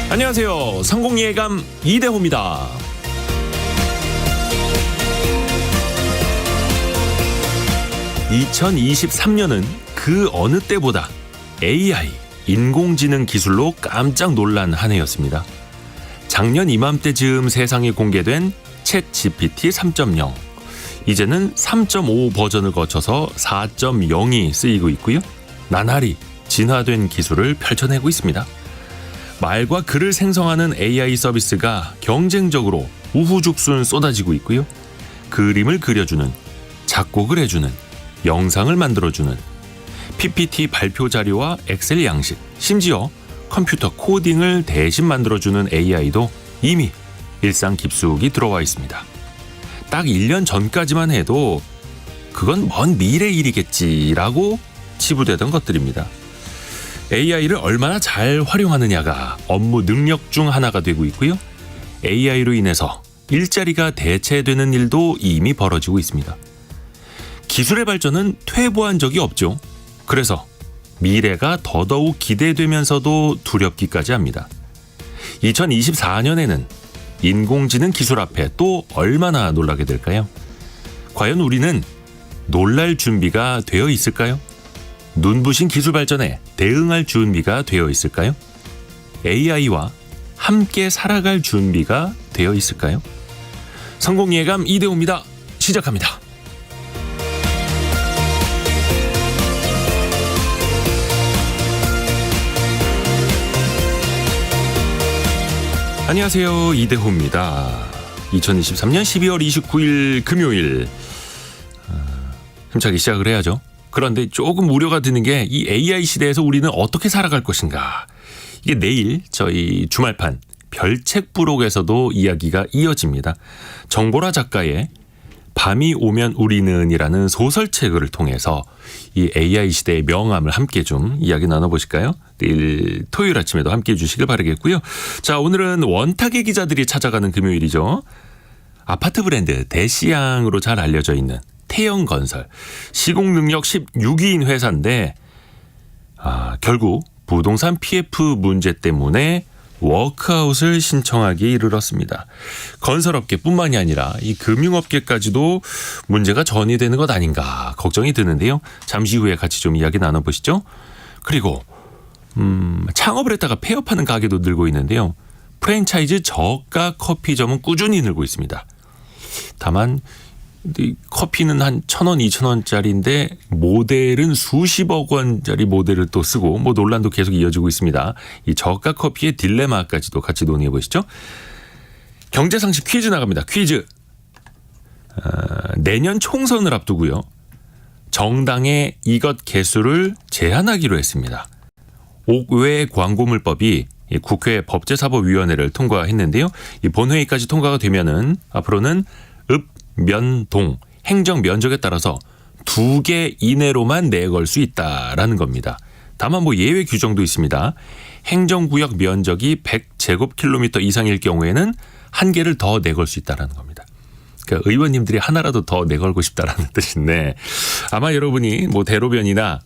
안녕하세요. 성공예감 이대호입니다. 2023년은 그 어느 때보다 AI, 인공지능 기술로 깜짝 놀란 한 해였습니다. 작년 이맘때 즈음 세상에 공개된 챗 GPT 3.0. 이제는 3.5 버전을 거쳐서 4.0이 쓰이고 있고요. 나날이 진화된 기술을 펼쳐내고 있습니다. 말과 글을 생성하는 AI 서비스가 경쟁적으로 우후죽순 쏟아지고 있고요. 그림을 그려주는, 작곡을 해주는, 영상을 만들어주는, PPT 발표 자료와 엑셀 양식, 심지어 컴퓨터 코딩을 대신 만들어주는 AI도 이미 일상 깊숙이 들어와 있습니다. 딱 1년 전까지만 해도 그건 먼 미래 일이겠지라고 치부되던 것들입니다. AI를 얼마나 잘 활용하느냐가 업무 능력 중 하나가 되고 있고요. AI로 인해서 일자리가 대체되는 일도 이미 벌어지고 있습니다. 기술의 발전은 퇴보한 적이 없죠. 그래서 미래가 더더욱 기대되면서도 두렵기까지 합니다. 2024년에는 인공지능 기술 앞에 또 얼마나 놀라게 될까요? 과연 우리는 놀랄 준비가 되어 있을까요? 눈부신 기술 발전에 대응할 준비가 되어 있을까요? AI와 함께 살아갈 준비가 되어 있을까요? 성공예감 이대호입니다. 시작합니다. 안녕하세요. 이대호입니다. 2023년 12월 29일 금요일. 힘차게 시작을 해야죠. 그런데 조금 우려가 드는 게 이 AI 시대에서 우리는 어떻게 살아갈 것인가. 이게 내일 저희 주말판 별책 부록에서도 이야기가 이어집니다. 정보라 작가의 밤이 오면 우리는 이라는 소설책을 통해서 이 AI 시대의 명암을 함께 좀 이야기 나눠보실까요? 내일 토요일 아침에도 함께 해주시길 바라겠고요. 자, 오늘은 원탁의 기자들이 찾아가는 금요일이죠. 아파트 브랜드 대시양으로 잘 알려져 있는 태영건설, 시공능력 16위인 회사인데 결국 부동산 PF 문제 때문에 워크아웃을 신청하기에 이르렀습니다. 건설업계뿐만이 아니라 이 금융업계까지도 문제가 전이되는 것 아닌가 걱정이 드는데요. 잠시 후에 같이 좀 이야기 나눠보시죠. 그리고 창업을 했다가 폐업하는 가게도 늘고 있는데요. 프랜차이즈 저가 커피점은 꾸준히 늘고 있습니다. 다만 커피는 한 1,000원, 2,000원짜리인데 모델은 수십억 원짜리 모델을 또 쓰고 논란도 계속 이어지고 있습니다. 이 저가 커피의 딜레마까지도 같이 논의해 보시죠. 경제상식 퀴즈 나갑니다. 퀴즈. 내년 총선을 앞두고요. 정당의 이것 개수를 제한하기로 했습니다. 옥외 광고물법이 국회 법제사법위원회를 통과했는데요. 이 본회의까지 통과가 되면은 앞으로는 면동 행정 면적에 따라서 2개 이내로만 내걸 수 있다라는 겁니다. 다만 예외 규정도 있습니다. 행정구역 면적이 100제곱킬로미터 이상일 경우에는 1개를 더 내걸 수 있다라는 겁니다. 그러니까 의원님들이 하나라도 더 내걸고 싶다라는 뜻인데 아마 여러분이 대로변이나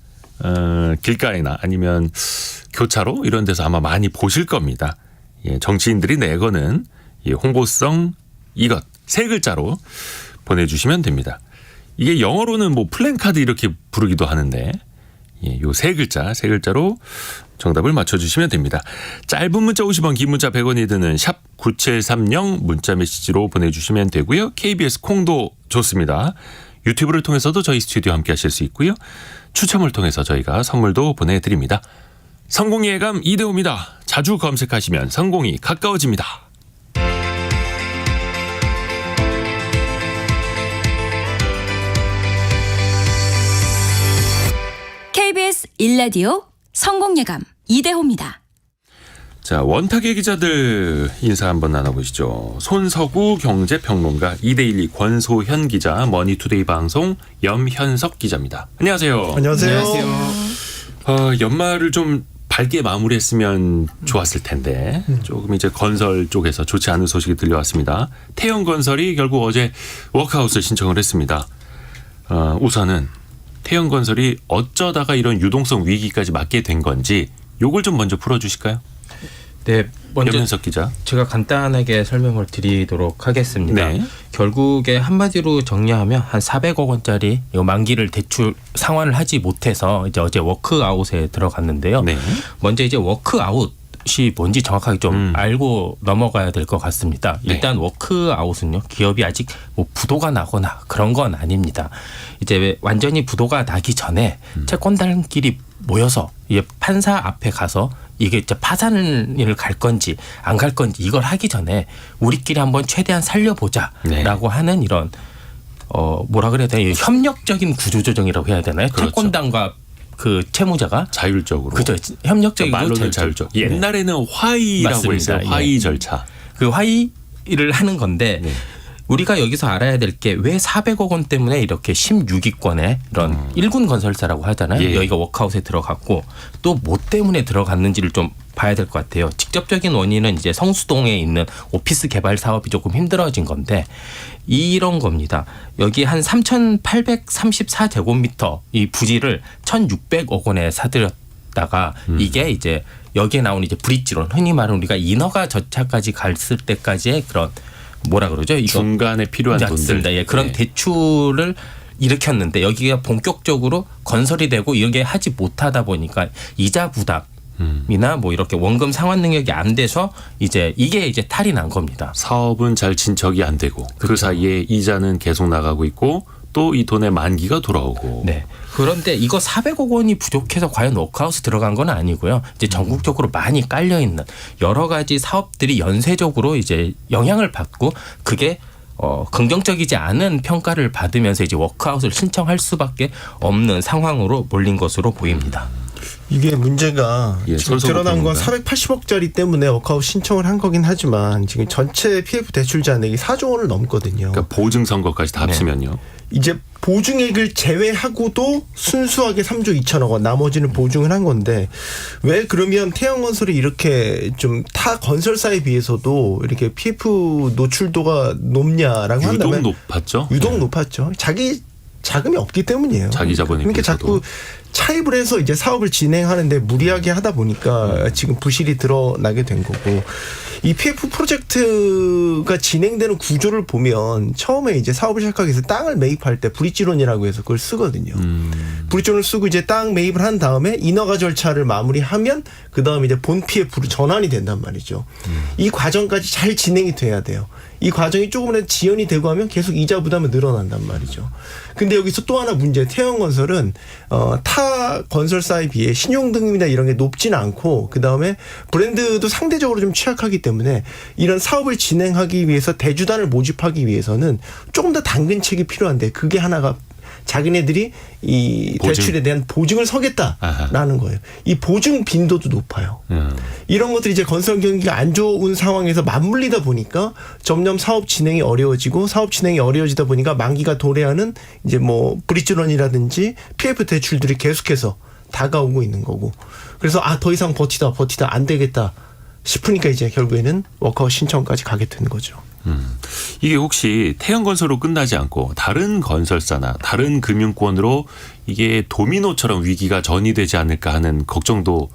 길가에나 아니면 교차로 이런 데서 아마 많이 보실 겁니다. 정치인들이 내거는 홍보성 이것 3글자로 보내주시면 됩니다. 이게 영어로는 플랜카드 이렇게 부르기도 하는데 요 3글자로 정답을 맞춰주시면 됩니다. 짧은 문자 50원, 긴 문자 100원이 드는 샵 9730 문자 메시지로 보내주시면 되고요. KBS 콩도 좋습니다. 유튜브를 통해서도 저희 스튜디오 함께 하실 수 있고요. 추첨을 통해서 저희가 선물도 보내드립니다. 성공예감 이대호입니다. 자주 검색하시면 성공이 가까워집니다. KBS 1라디오 성공예감 이대호입니다. 자, 원탁의 기자들 인사 한번 나눠보시죠. 손서구 경제평론가, 이데일리 권소현 기자, 머니투데이 방송 염현석 기자입니다. 안녕하세요. 안녕하세요. 연말을 좀 밝게 마무리했으면 좋았을 텐데 조금 이제 건설 쪽에서 좋지 않은 소식이 들려왔습니다. 태영건설이 결국 어제 워크아웃을 신청을 했습니다. 우선은 태영건설이 어쩌다가 이런 유동성 위기까지 맞게 된 건지 요걸 좀 먼저 풀어주실까요? 네, 먼저 염현석 기자. 제가 간단하게 설명을 드리도록 하겠습니다. 네. 결국에 한마디로 정리하면 한 400억 원짜리 이 만기를 대출 상환을 하지 못해서 이제 어제 워크아웃에 들어갔는데요. 네. 먼저 이제 워크아웃이 뭔지 정확하게 좀 알고 넘어가야 될 것 같습니다. 네. 일단 워크아웃은요, 기업이 아직 뭐 부도가 나거나 그런 건 아닙니다. 이제 완전히 부도가 나기 전에 채권단끼리 모여서 이게 판사 앞에 가서 이게 진짜 파산을 갈 건지 안 갈 건지 이걸 하기 전에 우리끼리 한번 최대한 살려보자라고 하는 이런 뭐라 그래야 되나, 협력적인 구조조정이라고 해야 되나요? 그렇죠. 채권단과 그 채무자가 자율적으로. 그죠, 협력적이고 말로는 자율적. 네. 옛날에는 화의라고 맞습니다. 했어요. 화의 절차. 그 화의를 하는 건데 네. 우리가 여기서 알아야 될 게 왜 400억 원 때문에 이렇게 16위권의 이런 일군 건설사라고 하잖아요. 예. 여기가 워크아웃에 들어갔고 또 뭐 때문에 들어갔는지를 좀 봐야 될 것 같아요. 직접적인 원인은 이제 성수동에 있는 오피스 개발 사업이 조금 힘들어진 건데 이런 겁니다. 여기 한 3,834제곱미터 이 부지를 1,600억 원에 사들였다가 이게 이제 여기에 나온 이제 브릿지론, 흔히 말하는 우리가 인허가 절차까지 갔을 때까지의 그런 뭐라 그러죠? 이거 중간에 필요한 돈들. 맞습니다. 예, 그런 네. 대출을 일으켰는데 여기가 본격적으로 건설이 되고 이게 하지 못하다 보니까 이자 부담이나 뭐 이렇게 원금 상환 능력이 안 돼서 이제 이게 이제 탈이 난 겁니다. 사업은 잘 진척이 안 되고 그 사이에 이자는 계속 나가고 있고 또 이 돈의 만기가 돌아오고. 네. 그런데 이거 400억 원이 부족해서 과연 워크아웃에 들어간 건 아니고요. 이제 전국적으로 많이 깔려 있는 여러 가지 사업들이 연쇄적으로 이제 영향을 받고 그게 긍정적이지 않은 평가를 받으면서 이제 워크아웃을 신청할 수밖에 없는 상황으로 몰린 것으로 보입니다. 이게 문제가 예, 지금 설서 드러난 건 보통인가요? 480억짜리 때문에 워크아웃 신청을 한 거긴 하지만 지금 전체 PF 대출 잔액이 4조 원을 넘거든요. 그러니까 보증 선거까지 다 네. 합치면요. 이제 보증액을 제외하고도 순수하게 3조 2천억 원 나머지는 보증을 한 건데 왜 그러면 태양건설이 이렇게 좀 타 건설사에 비해서도 이렇게 PF 노출도가 높냐라고 유독 한다면 높았죠. 유독 네. 높았죠. 자기 자금이 없기 때문이에요. 자기 자본에 그러니까 비해서도. 자꾸 차입을 해서 이제 사업을 진행하는데 무리하게 하다 보니까 지금 부실이 드러나게 된 거고 이 PF 프로젝트가 진행되는 구조를 보면 처음에 이제 사업을 시작하기 위해서 땅을 매입할 때 브릿지론이라고 해서 그걸 쓰거든요. 브릿지론을 쓰고 이제 땅 매입을 한 다음에 인허가 절차를 마무리하면 그 다음에 이제 본 PF로 전환이 된단 말이죠. 이 과정까지 잘 진행이 돼야 돼요. 이 과정이 조금이라도 지연이 되고 하면 계속 이자 부담은 늘어난단 말이죠. 근데 여기서 또 하나 문제, 태형건설은 타 건설사에 비해 신용등급이나 이런 게 높지는 않고 그 다음에 브랜드도 상대적으로 좀 취약하기 때문에 이런 사업을 진행하기 위해서 대주단을 모집하기 위해서는 조금 더 당근책이 필요한데 그게 하나가 자기네들이 이 보증. 대출에 대한 보증을 서겠다라는 아하. 거예요. 이 보증 빈도도 높아요. 이런 것들이 이제 건설 경기가 안 좋은 상황에서 맞물리다 보니까 점점 사업 진행이 어려워지고 사업 진행이 어려워지다 보니까 만기가 도래하는 이제 뭐 브릿지론이라든지 PF 대출들이 계속해서 다가오고 있는 거고. 그래서 더 이상 버티다 안 되겠다 싶으니까 이제 결국에는 워크아웃 신청까지 가게 되는 거죠. 이게 혹시 태양건설로 끝나지 않고 다른 건설사나 다른 금융권으로 이게 도미노처럼 위기가 전이되지 않을까 하는 걱정도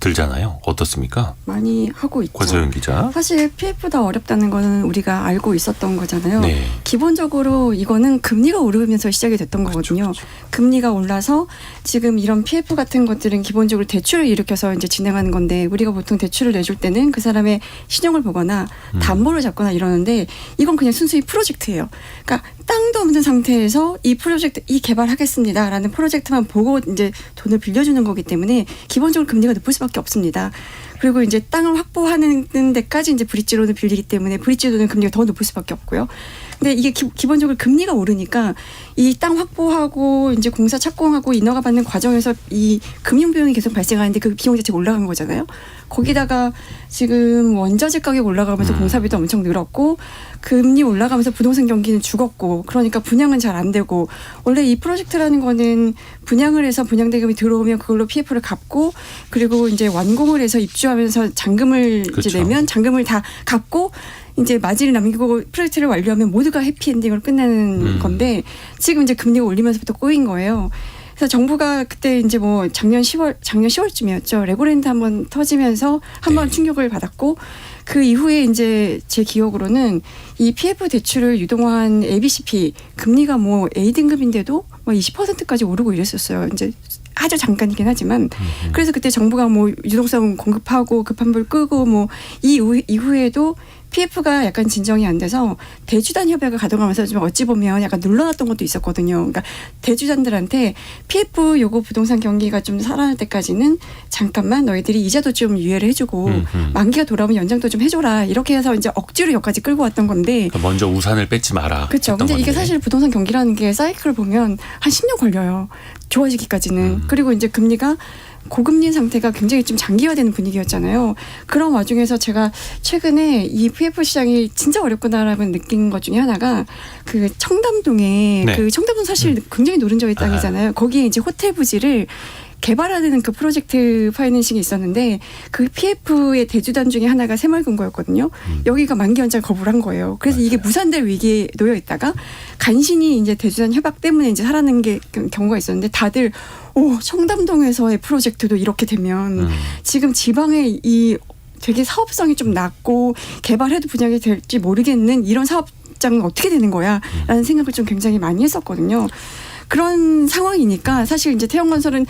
들잖아요. 어떻습니까? 많이 하고 있죠. 권서영 기자. 사실 PF가 어렵다는 거는 우리가 알고 있었던 거잖아요. 네. 기본적으로 이거는 금리가 오르면서 시작이 됐던 거거든요. 금리가 올라서 지금 이런 PF 같은 것들은 기본적으로 대출을 일으켜서 이제 진행하는 건데 우리가 보통 대출을 내줄 때는 그 사람의 신용을 보거나 담보를 잡거나 이러는데 이건 그냥 순수히 프로젝트예요. 그러니까 땅도 없는 상태에서 이 프로젝트 이 개발하겠습니다라는 프로젝트만 보고 이제 돈을 빌려주는 거기 때문에 기본적으로 금리가 높을 수밖에 없습니다. 그리고 이제 땅을 확보하는 데까지 이제 브릿지론을 빌리기 때문에 브릿지론은 금리가 더 높을 수밖에 없고요. 근데 이게 기본적으로 금리가 오르니까 이 땅 확보하고 이제 공사 착공하고 인허가 받는 과정에서 이 금융 비용이 계속 발생하는데 그 비용 자체가 올라간 거잖아요. 거기다가 지금 원자재 가격 올라가면서 공사비도 엄청 늘었고 금리 올라가면서 부동산 경기는 죽었고 그러니까 분양은 잘 안 되고 원래 이 프로젝트라는 거는 분양을 해서 분양 대금이 들어오면 그걸로 PF를 갚고 그리고 이제 완공을 해서 입주하면서 잔금을 그렇죠. 이제 내면 잔금을 다 갚고 이제 마진을 남기고 프로젝트를 완료하면 모두가 해피엔딩으로 끝나는 건데 지금 이제 금리가 올리면서부터 꼬인 거예요. 그래서 정부가 그때 이제 뭐 작년 10월쯤이었죠. 레고랜드 한번 터지면서 한번 네. 충격을 받았고 그 이후에 이제 제 기억으로는 이 PF 대출을 유동한 ABCP 금리가 뭐 A등급인데도 뭐 20%까지 오르고 이랬었어요. 이제 아주 잠깐이긴 하지만 그래서 그때 정부가 뭐 유동성 공급하고 급한 불 끄고 뭐 이 이후에도 PF가 약간 진정이 안 돼서 대주단 협약을 가동하면서 좀 어찌 보면 약간 눌러놨던 것도 있었거든요. 그러니까 대주단들한테 PF 요거 부동산 경기가 좀 살아날 때까지는 잠깐만 너희들이 이자도 좀 유예를 해주고 만기가 돌아오면 연장도 좀 해줘라 이렇게 해서 이제 억지로 여기까지 끌고 왔던 건데. 그러니까 먼저 우산을 뺏지 마라. 그렇죠. 근데 이게 사실 부동산 경기라는 게 사이클을 보면 한 10년 걸려요. 좋아지기까지는. 그리고 이제 금리가 고금리 상태가 굉장히 좀 장기화되는 분위기였잖아요. 그런 와중에서 제가 최근에 이 PF 시장이 진짜 어렵구나라고 느낀 것 중에 하나가 그 청담동에 네. 그 청담동 사실 굉장히 노른저의 땅이잖아요. 거기에 이제 호텔 부지를 개발하는 그 프로젝트 파이낸싱이 있었는데 그 PF의 대주단 중에 하나가 새마을금고였거든요. 여기가 만기 연장 거부를 한 거예요. 그래서 이게 무산될 위기에 놓여 있다가 간신히 이제 대주단 협약 때문에 이제 살아난 게 경우가 있었는데 다들 청담동에서의 프로젝트도 이렇게 되면 지금 지방에 이 되게 사업성이 좀 낮고 개발해도 분양이 될지 모르겠는 이런 사업장은 어떻게 되는 거야? 라는 생각을 좀 굉장히 많이 했었거든요. 그런 상황이니까 사실 이제 태형건설의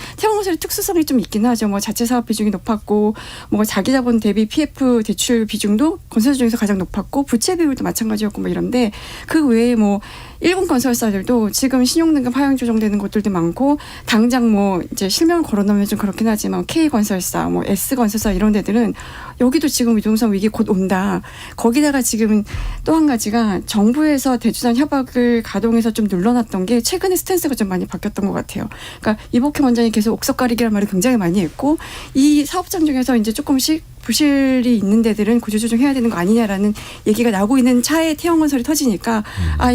특수성이 좀 있긴 하죠. 뭐 자체 사업 비중이 높았고 뭐 자기 자본 대비 PF 대출 비중도 건설사 중에서 가장 높았고 부채 비율도 마찬가지였고 뭐 이런데 그 외에 뭐 일본 건설사들도 지금 신용등급 하향 조정되는 곳들도 많고 당장 뭐 이제 실명을 걸어놓으면 좀 그렇긴 하지만 K건설사, 뭐 S건설사 이런 데들은 여기도 지금 유동성 위기 곧 온다. 거기다가 지금 또 한 가지가 정부에서 대주단 협약을 가동해서 좀 눌러놨던 게 최근에 스탠스가 좀 많이 바뀌었던 것 같아요. 그러니까 이복희 원장이 계속 옥석 가리기라는 말을 굉장히 많이 했고 이 사업장 중에서 이제 조금씩 부실이 있는 데들은 구조조정해야 되는 거 아니냐라는 얘기가 나오고 있는 차에 태형건설이 터지니까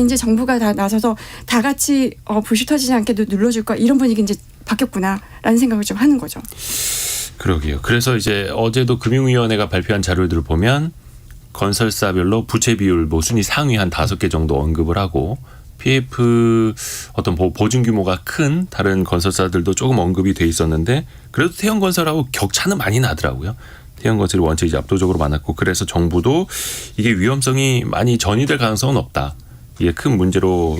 이제 정부가 다 나서서 다 같이 부실 터지지 않게 눌러줄 거야 이런 분위기 이제 바뀌었구나라는 생각을 좀 하는 거죠. 그러게요. 그래서 이제 어제도 금융위원회가 발표한 자료들을 보면 건설사별로 부채 비율 뭐 순위 상위 한 5개 정도 언급을 하고 PF 어떤 보증 규모가 큰 다른 건설사들도 조금 언급이 돼 있었는데 그래도 태형건설하고 격차는 많이 나더라고요. 태형건설이 원체 이제 압도적으로 많았고 그래서 정부도 이게 위험성이 많이 전이될 가능성은 없다. 이게 큰 문제로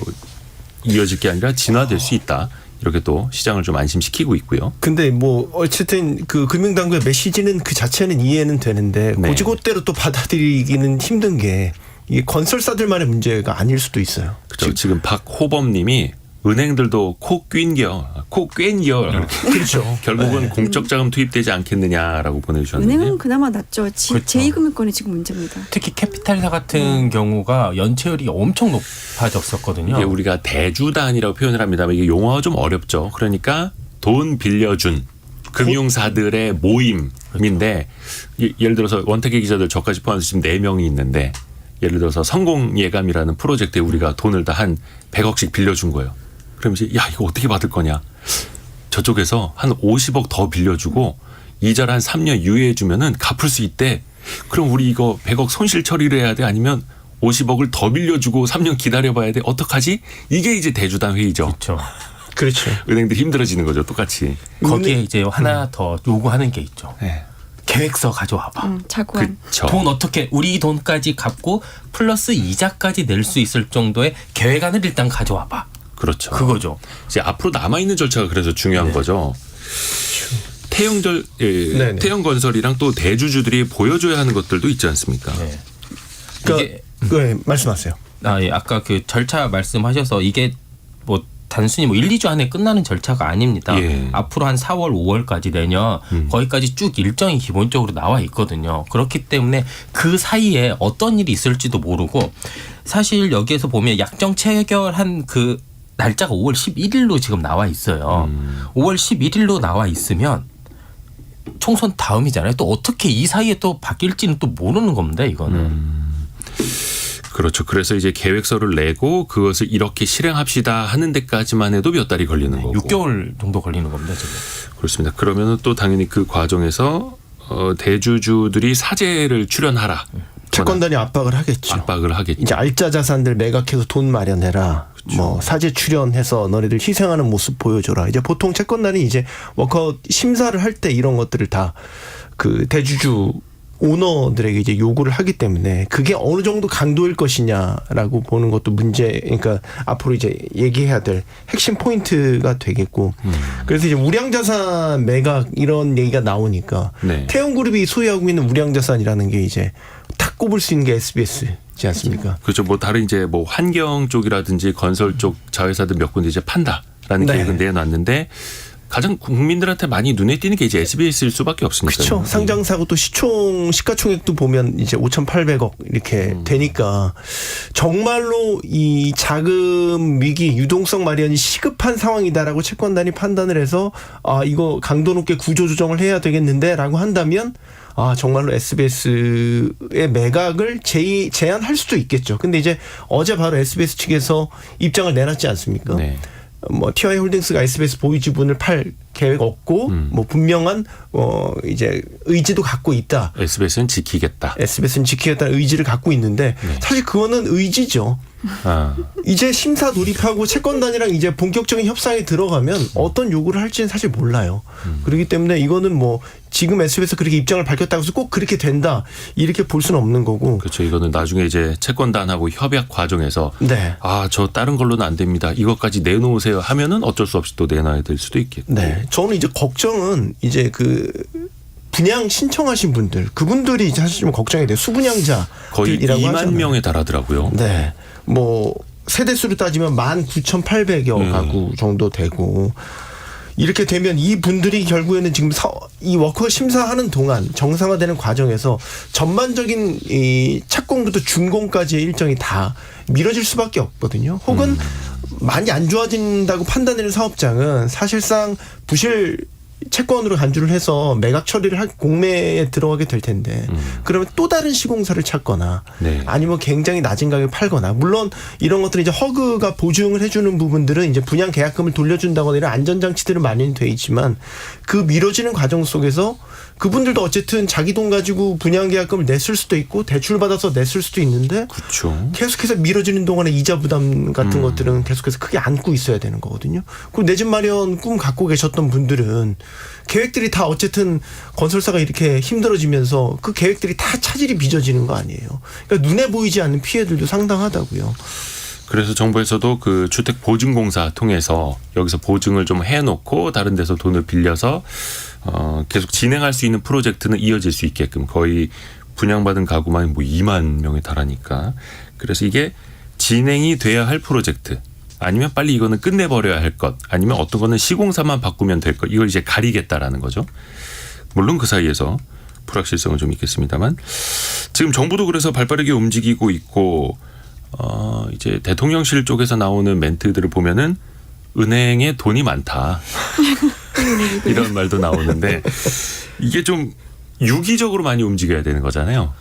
이어질 게 아니라 진화될 수 있다. 이렇게 또 시장을 좀 안심시키고 있고요. 근데 뭐 어쨌든 그 금융당국의 메시지는 그 자체는 이해는 되는데 네. 고지고대로 또 받아들이기는 힘든 게 이게 건설사들만의 문제가 아닐 수도 있어요. 그렇죠. 지금 박호범님이 은행들도 코 꿰겨 그렇죠. 결국은 네. 공적 자금 투입되지 않겠느냐라고 보내주셨는데 은행은 그나마 낫죠. 그렇죠. 제2금융권이 지금 문제입니다. 특히 캐피탈사 같은 경우가 연체율이 엄청 높아졌었거든요. 이게 우리가 대주단이라고 표현을 합니다만 이게 용어가 좀 어렵죠. 그러니까 돈 빌려준 금융사들의 모임인데 예를 들어서 원태계 기자들 저까지 포함해서 지금 4명이 있는데 예를 들어서 성공예감이라는 프로젝트에 우리가 돈을 다 한 100억씩 빌려준 거예요. 그럼 이제 야 이거 어떻게 받을 거냐. 저쪽에서 한 50억 더 빌려주고 이자를 한 3년 유예해 주면은 갚을 수 있대. 그럼 우리 이거 100억 손실 처리를 해야 돼? 아니면 50억을 더 빌려주고 3년 기다려봐야 돼? 어떡하지? 이게 이제 대주단 회의죠. 그렇죠. 그렇죠. 은행들이 힘들어지는 거죠. 똑같이. 거기에 이제 하나 더 요구하는 게 있죠. 네. 계획서 가져와봐. 자구안. 그렇죠. 돈 어떻게 우리 돈까지 갚고 플러스 이자까지 낼 수 있을 정도의 계획안을 일단 가져와봐. 그렇죠. 그거죠. 이제 앞으로 남아 있는 절차가 그래서 중요한 네. 거죠. 네네. 태형건설이랑 또 대주주들이 보여줘야 하는 것들도 있지 않습니까? 네. 그러니까 네, 말씀하세요. 예. 아까 그 절차 말씀하셔서 이게 뭐 단순히 뭐 1, 2주 안에 끝나는 절차가 아닙니다. 예. 앞으로 한 4월, 5월까지 내년 거기까지 쭉 일정이 기본적으로 나와 있거든요. 그렇기 때문에 그 사이에 어떤 일이 있을지도 모르고 사실 여기에서 보면 약정 체결한 그 날짜가 5월 11일로 지금 나와 있어요. 5월 11일로 나와 있으면 총선 다음이잖아요. 또 어떻게 이 사이에 또 바뀔지는 또 모르는 겁니다. 이거는. 그렇죠. 그래서 이제 계획서를 내고 그것을 이렇게 실행합시다 하는 데까지만 해도 몇 달이 걸리는 거고. 6개월 정도 걸리는 겁니다. 지금. 그렇습니다. 그러면은 또 당연히 그 과정에서 대주주들이 사재를 출연하라. 채권단이 압박을 하겠죠. 압박을 하겠죠. 이제 알짜 자산들 매각해서 돈 마련해라. 뭐 사제 출연해서 너네들 희생하는 모습 보여줘라. 이제 보통 채권단이 이제 워커아웃 심사를 할 때 이런 것들을 다 그 대주주 오너들에게 이제 요구를 하기 때문에 그게 어느 정도 강도일 것이냐라고 보는 것도 문제, 그러니까 앞으로 이제 얘기해야 될 핵심 포인트가 되겠고. 그래서 이제 우량자산 매각 이런 얘기가 나오니까 네. 태영그룹이 소유하고 있는 우량자산이라는 게 이제 탁 꼽을 수 있는 게 SBS지 않습니까? 그렇죠. 뭐 다른 이제 뭐 환경 쪽이라든지 건설 쪽 자회사들 몇 군데 이제 판다라는 네. 계획은 내놨는데 가장 국민들한테 많이 눈에 띄는 게 이제 SBS일 수밖에 없으니까요. 그렇죠. 상장사고 또 시가총액도 보면 이제 5,800억 이렇게 되니까 정말로 이 자금 위기 유동성 마련이 시급한 상황이다라고 채권단이 판단을 해서 아 이거 강도 높게 구조 조정을 해야 되겠는데라고 한다면 아 정말로 SBS의 매각을 제한할 수도 있겠죠. 근데 이제 어제 바로 SBS 측에서 입장을 내놨지 않습니까? 네. 뭐 TI 홀딩스가 SBS 보유 지분을 팔 계획 없고 뭐 분명한 이제 의지도 갖고 있다. SBS는 지키겠다. SBS는 지키겠다는 의지를 갖고 있는데 네. 사실 그거는 의지죠. 아, 이제 심사 돌입하고 채권단이랑 이제 본격적인 협상에 들어가면 어떤 요구를 할지는 사실 몰라요. 그렇기 때문에 이거는 뭐 지금 SBS 그렇게 입장을 밝혔다고 해서 꼭 그렇게 된다 이렇게 볼 수는 없는 거고. 그렇죠. 이거는 나중에 이제 채권단하고 협약 과정에서 네. 아, 저 다른 걸로는 안 됩니다. 이것까지 내놓으세요 하면은 어쩔 수 없이 또 내놔야 될 수도 있겠고. 네. 저는 이제 걱정은 이제 그 분양 신청하신 분들 그분들이 이제 사실 좀 걱정이 돼요. 수분양자들이라고 거의 2만 하잖아요. 명에 달하더라고요. 네. 뭐 세대수로 따지면 19,800여 가구 정도 되고 이렇게 되면 이 분들이 결국에는 지금 이 워커 심사하는 동안 정상화되는 과정에서 전반적인 이 착공부터 준공까지의 일정이 다 미뤄질 수밖에 없거든요. 혹은 많이 안 좋아진다고 판단되는 사업장은 사실상 부실 채권으로 간주를 해서 매각 처리를 할 공매에 들어가게 될 텐데 그러면 또 다른 시공사를 찾거나 네. 아니면 굉장히 낮은 가격에 팔거나 물론 이런 것들은 이제 허그가 보증을 해주는 부분들은 이제 분양 계약금을 돌려준다거나 이런 안전장치들은 많이 돼 있지만 그 미뤄지는 과정 속에서 그분들도 어쨌든 자기 돈 가지고 분양 계약금을 냈을 수도 있고 대출 받아서 냈을 수도 있는데 그렇죠. 계속해서 미뤄지는 동안에 이자 부담 같은 것들은 계속해서 크게 안고 있어야 되는 거거든요. 그리고 내 집 마련 꿈 갖고 계셨던 분들은 계획들이 다 어쨌든 건설사가 이렇게 힘들어지면서 그 계획들이 다 차질이 빚어지는 거 아니에요. 그러니까 눈에 보이지 않는 피해들도 상당하다고요. 그래서 정부에서도 그 주택보증공사 통해서 여기서 보증을 좀 해놓고 다른 데서 돈을 빌려서 계속 진행할 수 있는 프로젝트는 이어질 수 있게끔 거의 분양받은 가구만 뭐 2만 명에 달하니까 그래서 이게 진행이 돼야 할 프로젝트 아니면 빨리 이거는 끝내버려야 할 것 아니면 어떤 거는 시공사만 바꾸면 될 것 이걸 이제 가리겠다라는 거죠. 물론 그 사이에서 불확실성은 좀 있겠습니다만 지금 정부도 그래서 발빠르게 움직이고 있고 이제 대통령실 쪽에서 나오는 멘트들을 보면은 은행에 돈이 많다. 이런 말도 나오는데 이게 좀 유기적으로 많이 움직여야 되는 거잖아요.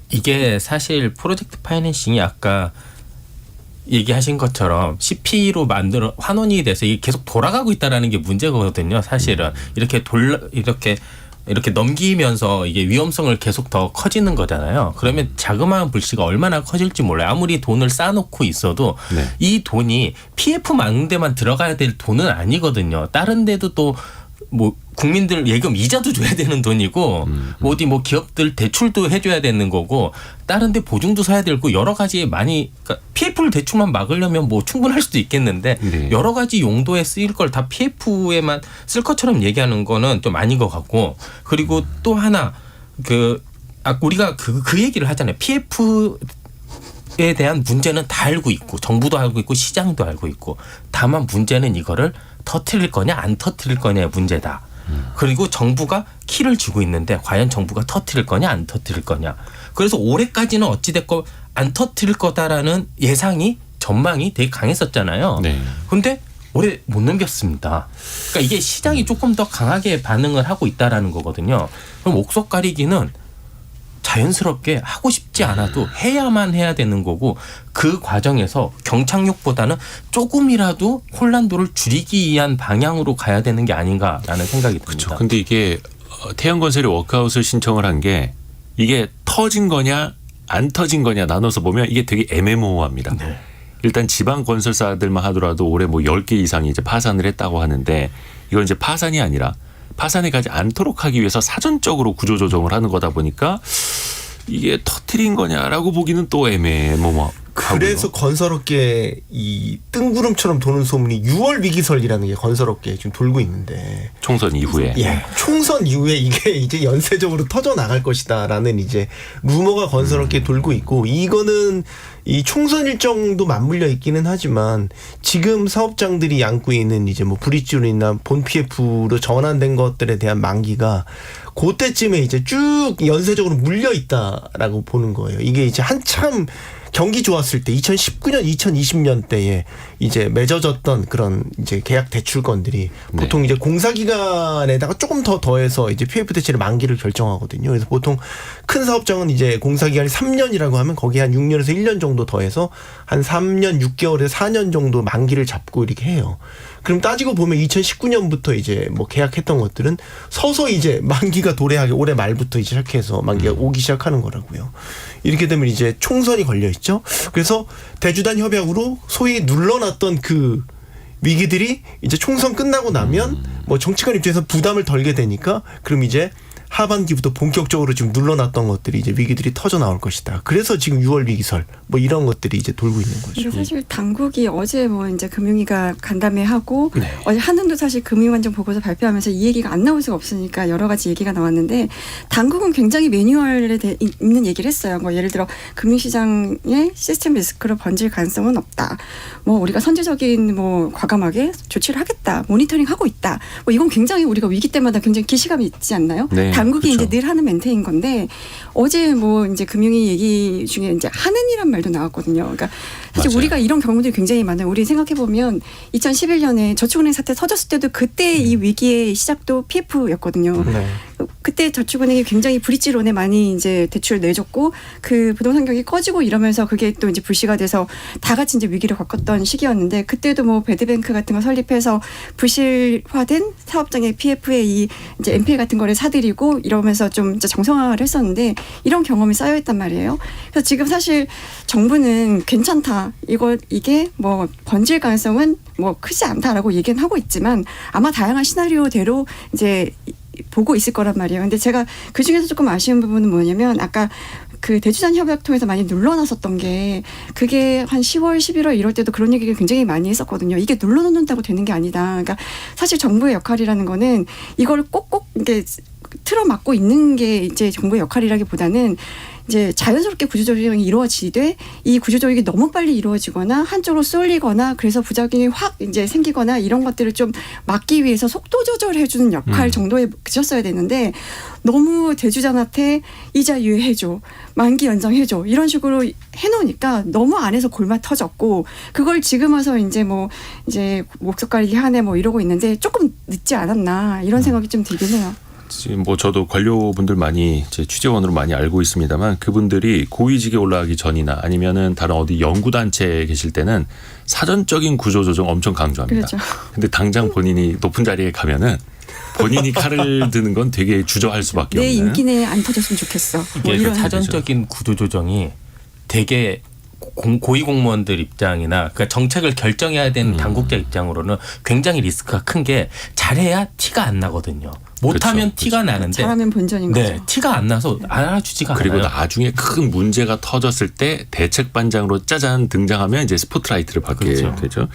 이게 사실 프로젝트 파이낸싱이 아까 얘기하신 것처럼 CP로 만들어 환원이 돼서 이게 계속 돌아가고 있다라는 게 문제거든요. 사실은 이렇게 넘기면서 이게 위험성을 계속 더 커지는 거잖아요. 그러면 자그마한 불씨가 얼마나 커질지 몰라요. 아무리 돈을 쌓아놓고 있어도 네. 이 돈이 PF 막는 데만 들어가야 될 돈은 아니거든요. 다른 데도 또 뭐 국민들 예금 이자도 줘야 되는 돈이고 어디 뭐 기업들 대출도 해줘야 되는 거고 다른 데 보증도 서야 되고 여러 가지 많이 그러니까 PF를 대출만 막으려면 뭐 충분할 수도 있겠는데 네. 여러 가지 용도에 쓰일 걸 다 PF에만 쓸 것처럼 얘기하는 거는 좀 아닌 것 같고 그리고 또 하나 우리가 그 얘기를 하잖아요. PF에 대한 문제는 다 알고 있고 정부도 알고 있고 시장도 알고 있고 다만 문제는 이거를 터트릴 거냐 안 터트릴 거냐의 문제다. 그리고 정부가 키를 쥐고 있는데 과연 정부가 터트릴 거냐 안 터트릴 거냐. 그래서 올해까지는 어찌됐건 안 터트릴 거다라는 예상이 전망이 되게 강했었잖아요. 네. 그런데 올해 못 넘겼습니다. 그러니까 이게 시장이 조금 더 강하게 반응을 하고 있다라는 거거든요. 그럼 옥석 가리기는 자연스럽게 하고 싶지 않아도 해야만 해야 되는 거고 그 과정에서 경착륙보다는 조금이라도 혼란도를 줄이기 위한 방향으로 가야 되는 게 아닌가라는 생각이 듭니다. 그렇죠. 근데 이게 태양건설이 워크아웃을 신청을 한 게 이게 터진 거냐 안 터진 거냐 나눠서 보면 이게 되게 애매모호합니다. 네. 일단 지방 건설사들만 하더라도 올해 뭐 10개 이상이 이제 파산을 했다고 하는데 이건 이제 파산이 아니라 파산에 가지 않도록 하기 위해서 사전적으로 구조조정을 하는 거다 보니까 이게 터트린 거냐라고 보기는 또 애매해. 그래서 건설업계 이 뜬구름처럼 도는 소문이 6월 위기설이라는 게 건설업계에 지금 돌고 있는데 총선 이후에. 예, 총선 이후에 이게 이제 연쇄적으로 터져 나갈 것이다라는 이제 루머가 건설업계에 돌고 있고 이거는 이 총선 일정도 맞물려 있기는 하지만 지금 사업장들이 안고 있는 이제 뭐 브릿지론이나 본 PF로 전환된 것들에 대한 만기가 그때쯤에 이제 쭉 연쇄적으로 물려 있다라고 보는 거예요. 이게 이제 한참 경기 좋았을 때 2019년, 2020년 때에 이제 맺어졌던 그런 이제 계약 대출건들이 보통 이제 공사 기간에다가 조금 더 더해서 이제 PF 대출의 만기를 결정하거든요. 그래서 보통 큰 사업장은 이제 공사 기간이 3년이라고 하면 거기에 한 6년에서 1년 정도 더해서 한 3년 6개월에서 4년 정도 만기를 잡고 이렇게 해요. 그럼 따지고 보면 2019년부터 이제 뭐 계약했던 것들은 서서히 이제 만기가 도래하게 올해 말부터 이제 시작해서 만기가 오기 시작하는 거라고요. 이렇게 되면 이제 총선이 걸려 있죠. 그래서 대주단 협약으로 소위 눌러놨던 그 위기들이 이제 총선 끝나고 나면 뭐 정치권 입장에서 부담을 덜게 되니까 그럼 이제 하반기부터 본격적으로 지금 눌러놨던 것들이 이제 위기들이 터져 나올 것이다. 그래서 지금 6월 위기설 뭐 이런 것들이 이제 돌고 있는 거죠. 근데 사실 당국이 어제 뭐 이제 금융위가 간담회 하고 네. 어제 한은도 사실 금융안정 보고서 발표하면서 이 얘기가 안 나올 수가 없으니까 여러 가지 얘기가 나왔는데 당국은 굉장히 매뉴얼에 있는 얘기를 했어요. 뭐 예를 들어 금융시장의 시스템 리스크로 번질 가능성은 없다. 뭐 우리가 선제적인 뭐 과감하게 조치를 하겠다. 모니터링 하고 있다. 뭐 이건 굉장히 우리가 위기 때마다 굉장히 기시감이 있지 않나요? 네, 당국이 그렇죠. 이제 늘 하는 멘트인 건데 어제 뭐 이제 금융위 얘기 중에 이제 하는이란 말도 나왔거든요. 그러니까 사실 맞아요. 우리가 이런 경우들이 굉장히 많아요. 우리 생각해 보면 2011년에 저축은행 사태 터졌을 때도 그때 이 위기의 시작도 PF였거든요. 네. 그때 저축은행이 굉장히 브릿지론에 많이 이제 대출을 내줬고 그 부동산 경기 꺼지고 이러면서 그게 또 이제 불씨가 돼서 다 같이 이제 위기를 겪었던 시기였는데 그때도 뭐 배드뱅크 같은 거 설립해서 부실화된 사업장의 PF에 이 이제 NPL 같은 거를 사들이고 이러면서 좀 이제 정상화를 했었는데 이런 경험이 쌓여있단 말이에요. 그래서 지금 사실 정부는 괜찮다. 이게 뭐 번질 가능성은 뭐 크지 않다라고 얘기는 하고 있지만 아마 다양한 시나리오대로 이제 보고 있을 거란 말이에요. 근데 제가 그 중에서 조금 아쉬운 부분은 뭐냐면 아까 그 대주단 협약 통해서 많이 눌러놨었던 게 그게 한 10월, 11월 이럴 때도 그런 얘기를 굉장히 많이 했었거든요. 이게 눌러놓는다고 되는 게 아니다. 그러니까 사실 정부의 역할이라는 거는 이걸 꼭꼭 이게 틀어막고 있는 게 이제 정부의 역할이라기보다는 이제 자연스럽게 구조조정이 이루어지되 이 구조조정이 너무 빨리 이루어지거나 한쪽으로 쏠리거나 그래서 부작용이 확 이제 생기거나 이런 것들을 좀 막기 위해서 속도 조절해주는 역할 정도에 그쳤어야 되는데 너무 대주단한테 이자 유예해줘, 만기 연장해줘 이런 식으로 해놓으니까 너무 안에서 골마 터졌고 그걸 지금 와서 이제 뭐 이제 목석 가리기 하네 뭐 이러고 있는데 조금 늦지 않았나 이런 생각이 좀 들긴 해요. 지금 뭐 저도 관료분들 많이 제 취재원으로 많이 알고 있습니다만 그분들이 고위직에 올라가기 전이나 아니면은 다른 어디 연구단체에 계실 때는 사전적인 구조조정 엄청 강조합니다. 그렇죠. 근데 당장 본인이 높은 자리에 가면은 본인이 칼을 드는 건 되게 주저할 수밖에 내 없는. 임기 내에 안 터졌으면 좋겠어. 뭐 이게 이런 사전적인 구조조정이 되게 고위공무원들 입장이나 그러니까 정책을 결정해야 되는 당국자 입장으로는 굉장히 리스크가 큰 게 잘해야 티가 안 나거든요. 못하면 그렇죠. 티가 나는데 잘하면 본전인 네, 거죠. 티가 안 나서 알아주지가 그리고 않아요. 나중에 큰 문제가 터졌을 때 대책반장으로 짜잔 등장하면 이제 스포트라이트를 받게 그렇죠. 되죠.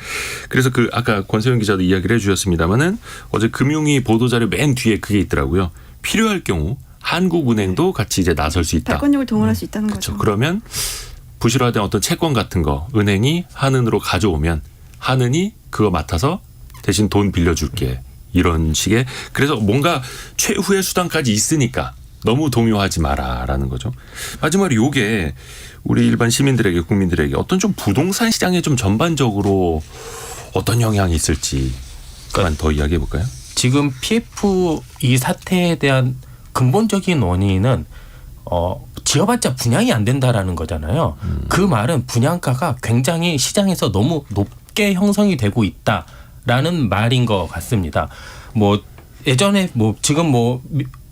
그래서 그 아까 권세영 기자도 이야기를 해주셨습니다마는 어제 금융위 보도자료 맨 뒤에 그게 있더라고요. 필요할 경우 한국은행도 같이 이제 나설 수 있다. 발권력을 동원할 수 있다는 그렇죠. 거죠. 그러면 부실화된 어떤 채권 같은 거 은행이 한은으로 가져오면 한은이 그거 맡아서 대신 돈 빌려줄게. 이런 식의 그래서 뭔가 최후의 수단까지 있으니까 너무 동요하지 마라라는 거죠. 마지막으로 요게 우리 일반 시민들에게 국민들에게 어떤 좀 부동산 시장에 좀 전반적으로 어떤 영향이 있을지만 더 이야기해 볼까요? 지금 PF 이 사태에 대한 근본적인 원인은 지어봤자 분양이 안 된다라는 거잖아요. 그 말은 분양가가 굉장히 시장에서 너무 높게 형성이 되고 있다라는 말인 것 같습니다. 뭐 예전에 뭐 지금 뭐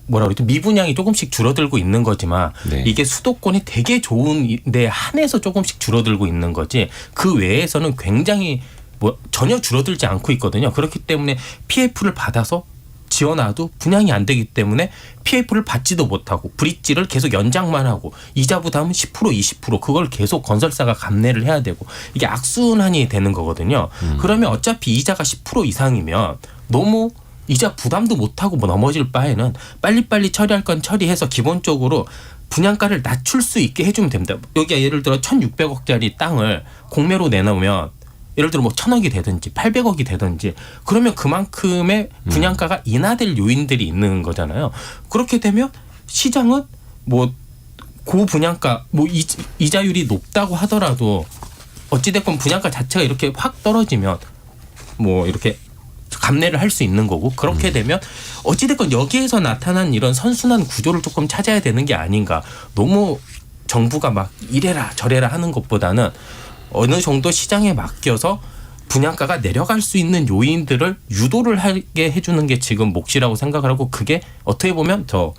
뭐라 그러죠? 미분양이 조금씩 줄어들고 있는 거지만 네. 이게 수도권이 되게 좋은데 한해서 조금씩 줄어들고 있는 거지 그 외에서는 굉장히 뭐 전혀 줄어들지 않고 있거든요. 그렇기 때문에 PF를 받아서 지어놔도 분양이 안 되기 때문에 PF를 받지도 못하고 브릿지를 계속 연장만 하고 이자 부담은 10% 20% 그걸 계속 건설사가 감내를 해야 되고 이게 악순환이 되는 거거든요. 그러면 어차피 이자가 10% 이상이면 너무 이자 부담도 못하고 뭐 넘어질 바에는 빨리빨리 처리할 건 처리해서 기본적으로 분양가를 낮출 수 있게 해주면 됩니다. 여기 예를 들어 1,600억짜리 땅을 공매로 내놓으면 예를 들어 뭐 1,000억이 되든지 800억이 되든지 그러면 그만큼의 분양가가 인하될 요인들이 있는 거잖아요. 그렇게 되면 시장은 뭐 고분양가 뭐 이자율이 높다고 하더라도 어찌됐건 분양가 자체가 이렇게 확 떨어지면 뭐 이렇게 감내를 할 수 있는 거고 그렇게 되면 어찌됐건 여기에서 나타난 이런 선순환 구조를 조금 찾아야 되는 게 아닌가. 너무 정부가 막 이래라 저래라 하는 것보다는 어느 정도 시장에 맡겨서 분양가가 내려갈 수 있는 요인들을 유도를 하게 해주는 게 지금 몫이라고 생각을 하고 그게 어떻게 보면 더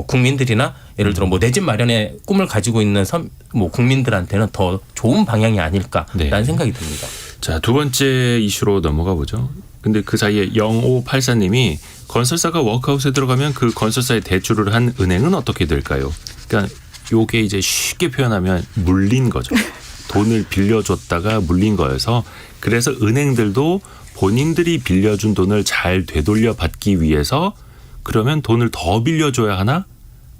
국민들이나 예를 들어 뭐 내 집 마련의 꿈을 가지고 있는 뭐 국민들한테는 더 좋은 방향이 아닐까라는 네. 생각이 듭니다. 자, 두 번째 이슈로 넘어가 보죠. 근데 그 사이에 0584님이 건설사가 워크아웃에 들어가면 그 건설사에 대출을 한 은행은 어떻게 될까요? 그러니까 요게 이제 쉽게 표현하면 물린 거죠. 돈을 빌려줬다가 물린 거여서 그래서 은행들도 본인들이 빌려준 돈을 잘 되돌려 받기 위해서 그러면 돈을 더 빌려줘야 하나?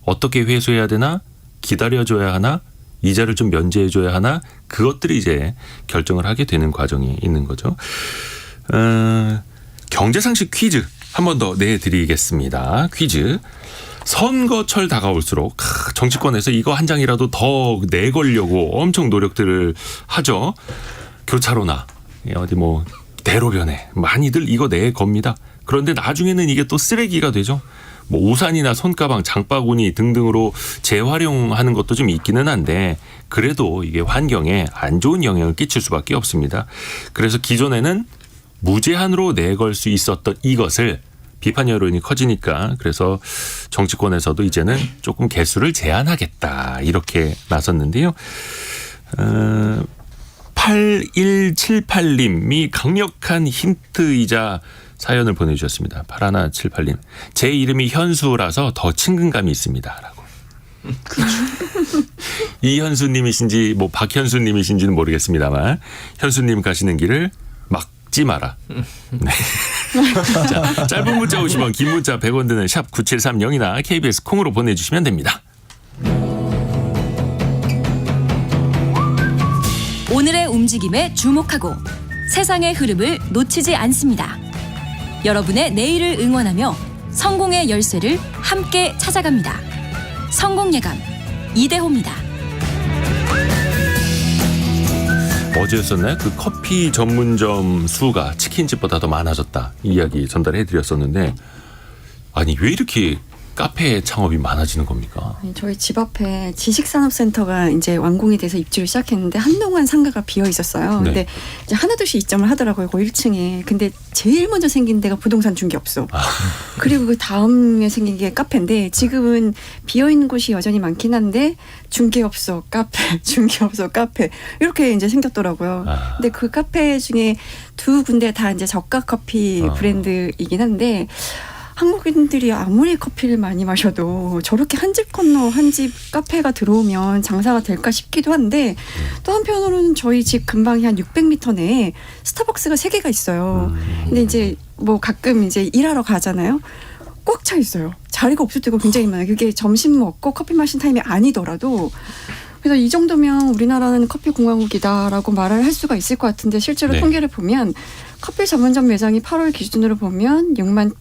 어떻게 회수해야 되나? 기다려줘야 하나? 이자를 좀 면제해줘야 하나? 그것들이 이제 결정을 하게 되는 과정이 있는 거죠. 경제상식 퀴즈 한 번 더 내드리겠습니다. 퀴즈. 선거철 다가올수록 정치권에서 이거 한 장이라도 더 내걸려고 엄청 노력들을 하죠. 교차로나 어디 뭐 대로변에 많이들 이거 내겁니다. 그런데 나중에는 이게 또 쓰레기가 되죠. 뭐 우산이나 손가방, 장바구니 등등으로 재활용하는 것도 좀 있기는 한데 그래도 이게 환경에 안 좋은 영향을 끼칠 수밖에 없습니다. 그래서 기존에는 무제한으로 내걸 수 있었던 이것을 비판 여론이 커지니까 그래서 정치권에서도 이제는 조금 개수를 제한하겠다 이렇게 나섰는데요. 8178님이 강력한 힌트이자 사연을 보내주셨습니다. 8178님. 제 이름이 현수라서 더 친근감이 있습니다. 라고. 이현수님이신지 뭐 박현수님이신지는 모르겠습니다만 현수님 가시는 길을 막지 마라. 네. 자, 짧은 문자 50원, 긴 문자 100원 드는 샵 9730이나 KBS 콩으로 보내주시면 됩니다. 오늘의 움직임에 주목하고 세상의 흐름을 놓치지 않습니다. 여러분의 내일을 응원하며 성공의 열쇠를 함께 찾아갑니다. 성공예감 이대호입니다. 어제였었나요? 그 커피 전문점 수가 치킨집보다 더 많아졌다. 이 이야기 전달해 드렸었는데 아니 왜 이렇게 카페 창업이 많아지는 겁니까? 저희 집 앞에 지식산업센터가 이제 완공이 돼서 입주를 시작했는데 한동안 상가가 비어 있었어요. 근데 이제 하나둘씩 입점을 하더라고요. 그 1층에. 근데 제일 먼저 생긴 데가 부동산 중개업소. 그리고 그 다음에 생긴 게 카페인데 지금은 비어 있는 곳이 여전히 많긴 한데 중개업소, 카페, 중개업소, 카페 이렇게 이제 생겼더라고요. 근데 그 카페 중에 두 군데 다 이제 저가 커피 브랜드이긴 한데 한국인들이 아무리 커피를 많이 마셔도 저렇게 한 집 건너 한 집 카페가 들어오면 장사가 될까 싶기도 한데 또 한편으로는 저희 집 근방이 한 600m 내에 스타벅스가 3개가 있어요. 근데 이제 뭐 가끔 이제 일하러 가잖아요. 꽉 차 있어요. 자리가 없을 때가 굉장히 많아요. 그게 점심 먹고 커피 마신 타임이 아니더라도 그래서 이 정도면 우리나라는 커피 공화국이다라고 말을 할 수가 있을 것 같은데 실제로 네. 통계를 보면 커피 전문점 매장이 8월 기준으로 보면 9만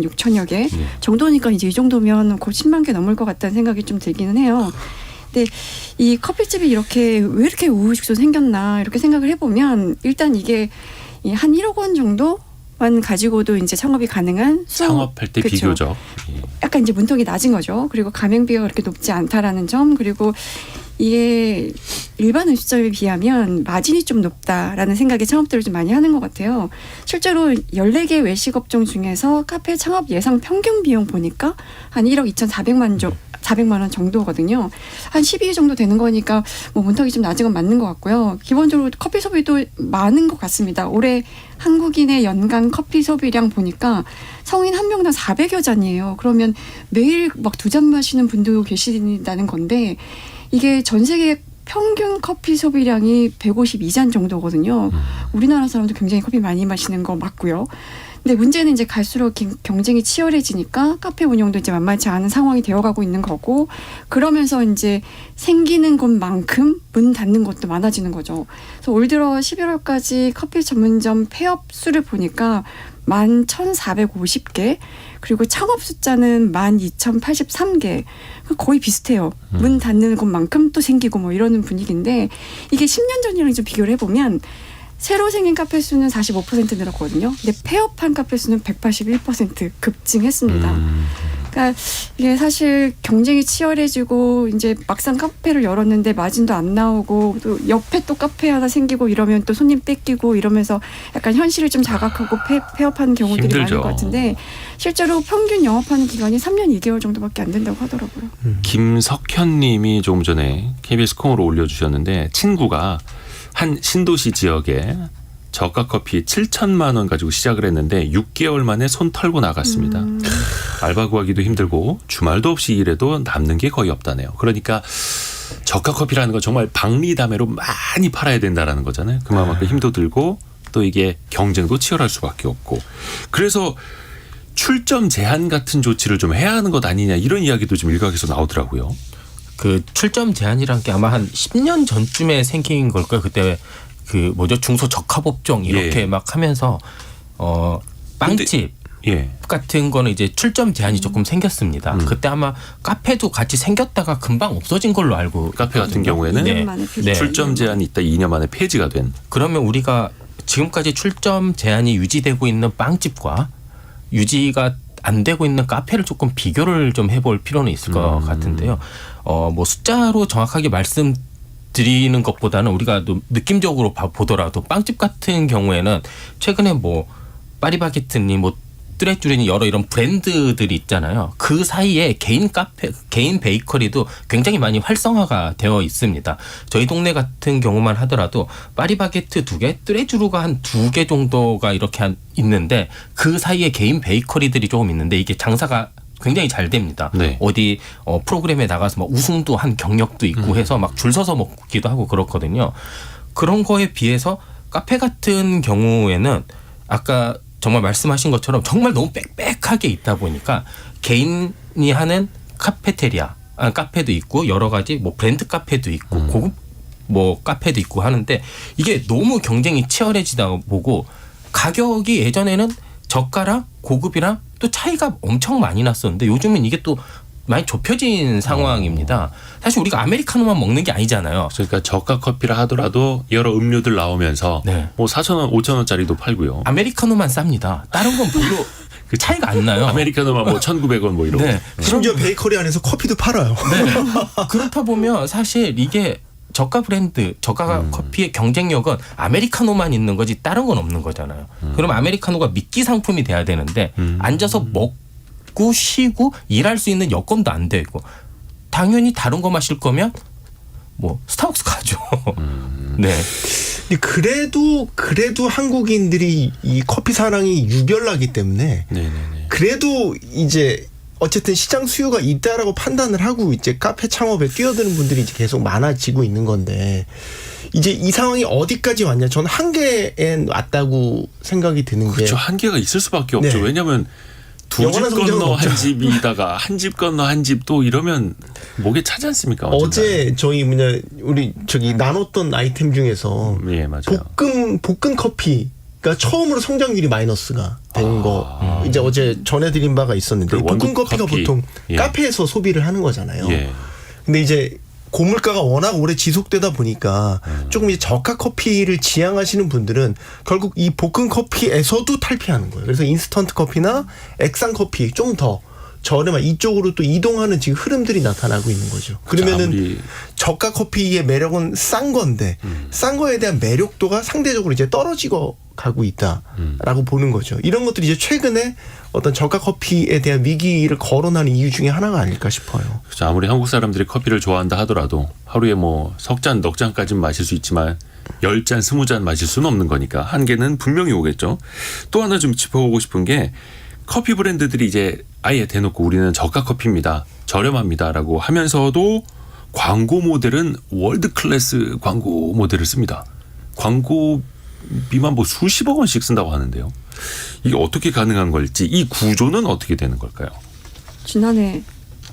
6천여 개 정도니까 이제 이 정도면 곧 10만 개 넘을 것 같다는 생각이 좀 들기는 해요. 근데 이 커피집이 이렇게 왜 이렇게 우후죽순 생겼나 이렇게 생각을 해보면 일단 이게 한 1억 원 정도만 가지고도 이제 창업이 가능한 창업할 때 그쵸. 비교적 약간 이제 문턱이 낮은 거죠. 그리고 가맹비가 그렇게 높지 않다라는 점 그리고 이게 일반 음식점에 비하면 마진이 좀 높다라는 생각에 창업들을 좀 많이 하는 것 같아요. 실제로 14개 외식업종 중에서 카페 창업 예상 평균 비용 보니까 한 1억 400만 원 정도거든요. 한 12회 정도 되는 거니까 뭐 문턱이 좀 낮은 건 맞는 것 같고요. 기본적으로 커피 소비도 많은 것 같습니다. 올해 한국인의 연간 커피 소비량 보니까 성인 한 명당 400여 잔이에요. 그러면 매일 막 2잔 마시는 분도 계신다는 건데 이게 전 세계 평균 커피 소비량이 152잔 정도거든요. 우리나라 사람도 굉장히 커피 많이 마시는 거 맞고요. 근데 문제는 이제 갈수록 경쟁이 치열해지니까 카페 운영도 이제 만만치 않은 상황이 되어가고 있는 거고, 그러면서 이제 생기는 곳만큼 문 닫는 것도 많아지는 거죠. 그래서 올 들어 11월까지 커피 전문점 폐업 수를 보니까 11,450개, 그리고 창업 숫자는 12,083개. 거의 비슷해요. 문 닫는 곳만큼 또 생기고 뭐 이러는 분위기인데, 이게 10년 전이랑 좀 비교를 해보면 새로 생긴 카페 수는 45% 늘었거든요. 근데 폐업한 카페 수는 181% 급증했습니다. 그러니까 이게 사실 경쟁이 치열해지고 이제 막상 카페를 열었는데 마진도 안 나오고 또 옆에 또 카페 하나 생기고 이러면 또 손님 뺏기고 이러면서 약간 현실을 좀 자각하고 폐업하는 경우들이 힘들죠. 많은 것 같은데, 실제로 평균 영업하는 기간이 3년 2개월 정도밖에 안 된다고 하더라고요. 김석현 님이 조금 전에 KBS 콩으로 올려주셨는데, 친구가 한 신도시 지역에 저가 커피 7천만 원 가지고 시작을 했는데 6개월 만에 손 털고 나갔습니다. 알바 구하기도 힘들고 주말도 없이 일해도 남는 게 거의 없다네요. 그러니까 저가 커피라는 건 정말 박리담회로 많이 팔아야 된다라는 거잖아요. 그만큼 힘도 들고 또 이게 경쟁도 치열할 수밖에 없고, 그래서 출점 제한 같은 조치를 좀 해야 하는 것 아니냐, 이런 이야기도 좀 일각에서 나오더라고요. 그 출점 제한이란 게 아마 한 10년 전쯤에 생긴 걸까요? 그때 그 뭐죠, 중소적합업종 이렇게 예. 막 하면서 빵집 예. 같은 거는 이제 출점 제한이 조금 생겼습니다. 그때 아마 카페도 같이 생겼다가 금방 없어진 걸로 알고 카페 같은 있거든요. 경우에는 2년 만에 폐지. 네. 출점 제한이 있다 2년 만에 폐지가 된. 그러면 우리가 지금까지 출점 제한이 유지되고 있는 빵집과 유지가 안 되고 있는 카페를 조금 비교를 좀 해볼 필요는 있을 것 같은데요. 뭐 숫자로 정확하게 말씀드리는 것보다는 우리가 느낌적으로 보더라도 빵집 같은 경우에는 최근에 뭐 파리바게트니 뭐 뚜레쥬리니 여러 이런 브랜드들이 있잖아요. 그 사이에 개인 카페, 개인 베이커리도 굉장히 많이 활성화가 되어 있습니다. 저희 동네 같은 경우만 하더라도 파리바게트 2개, 뚜레쥬르가 한 2개 정도가 이렇게 있는데 그 사이에 개인 베이커리들이 조금 있는데 이게 장사가 굉장히 잘 됩니다. 네. 어디 프로그램에 나가서 막 우승도 한 경력도 있고 해서 막 줄 서서 먹기도 하고 그렇거든요. 그런 거에 비해서 카페 같은 경우에는 아까 정말 말씀하신 것처럼 정말 너무 빽빽하게 있다 보니까 개인이 하는 카페도 있고 여러 가지 뭐 브랜드 카페도 있고 고급 뭐 카페도 있고 하는데 이게 너무 경쟁이 치열해지다 보고 가격이 예전에는 저가랑 고급이랑 또 차이가 엄청 많이 났었는데 요즘은 이게 또 많이 좁혀진 상황입니다. 사실 우리가 아메리카노만 먹는 게 아니잖아요. 그러니까 저가 커피라 하더라도 여러 음료들 나오면서 네. 뭐 4,000원, 5,000원짜리도 팔고요. 아메리카노만 쌉니다. 다른 건 별로 그 차이가 안 나요. 아메리카노만 뭐 1,900원 뭐 이런. 네. 심지어 베이커리 안에서 커피도 팔아요. 네. 그렇다 보면 사실 이게 저가 브랜드, 저가 커피의 경쟁력은 아메리카노만 있는 거지 다른 건 없는 거잖아요. 그럼 아메리카노가 미끼 상품이 돼야 되는데 앉아서 먹고 쉬고 일할 수 있는 여건도 안 되고 당연히 다른 거 마실 거면 뭐 스타벅스 가죠. 네. 근데 그래도 한국인들이 이 커피 사랑이 유별나기 때문에 네네네. 그래도 이제 어쨌든 시장 수요가 있다라고 판단을 하고 이제 카페 창업에 뛰어드는 분들이 이제 계속 많아지고 있는 건데, 이제 이 상황이 어디까지 왔냐? 저는 한계에 왔다고 생각이 드는 게. 그렇죠. 한계가 있을 수밖에 없죠. 네. 왜냐하면 두 집 영원한 성장은 건너 한 없죠. 집이다가 한 집 건너 한 집 또 이러면 목에 차지 않습니까? 언젠가. 어제 저희 우리 나눴던 아이템 중에서 예, 맞아요. 볶은 커피가 처음으로 성장률이 마이너스가 된 거 이제 어제 전해드린 바가 있었는데, 그 볶은 원두 커피가 커피. 보통 예. 카페에서 소비를 하는 거잖아요. 예. 근데 이제 고물가가 워낙 오래 지속되다 보니까 조금 이제 저가 커피를 지향하시는 분들은 결국 이 볶은 커피에서도 탈피하는 거예요. 그래서 인스턴트 커피나 액상 커피 좀 더 저렴한 이쪽으로 또 이동하는 지금 흐름들이 나타나고 있는 거죠. 그러면은 아무리 저가 커피의 매력은 싼 건데 싼 거에 대한 매력도가 상대적으로 이제 떨어지고 가고 있다라고 보는 거죠. 이런 것들이 이제 최근에 어떤 저가 커피에 대한 위기를 거론하는 이유 중에 하나가 아닐까 싶어요. 그렇죠. 아무리 한국 사람들이 커피를 좋아한다 하더라도 하루에 뭐 석 잔, 넉 잔까지는 마실 수 있지만 10잔, 20잔 마실 수는 없는 거니까 한계는 분명히 오겠죠. 또 하나 좀 짚어보고 싶은 게 커피 브랜드들이 이제 아예 대놓고 우리는 저가 커피입니다. 저렴합니다라고 하면서도 광고 모델은 월드 클래스 광고 모델을 씁니다. 광고비만 뭐 수십억 원씩 쓴다고 하는데요. 이게 어떻게 가능한 걸지 이 구조는 어떻게 되는 걸까요? 지난해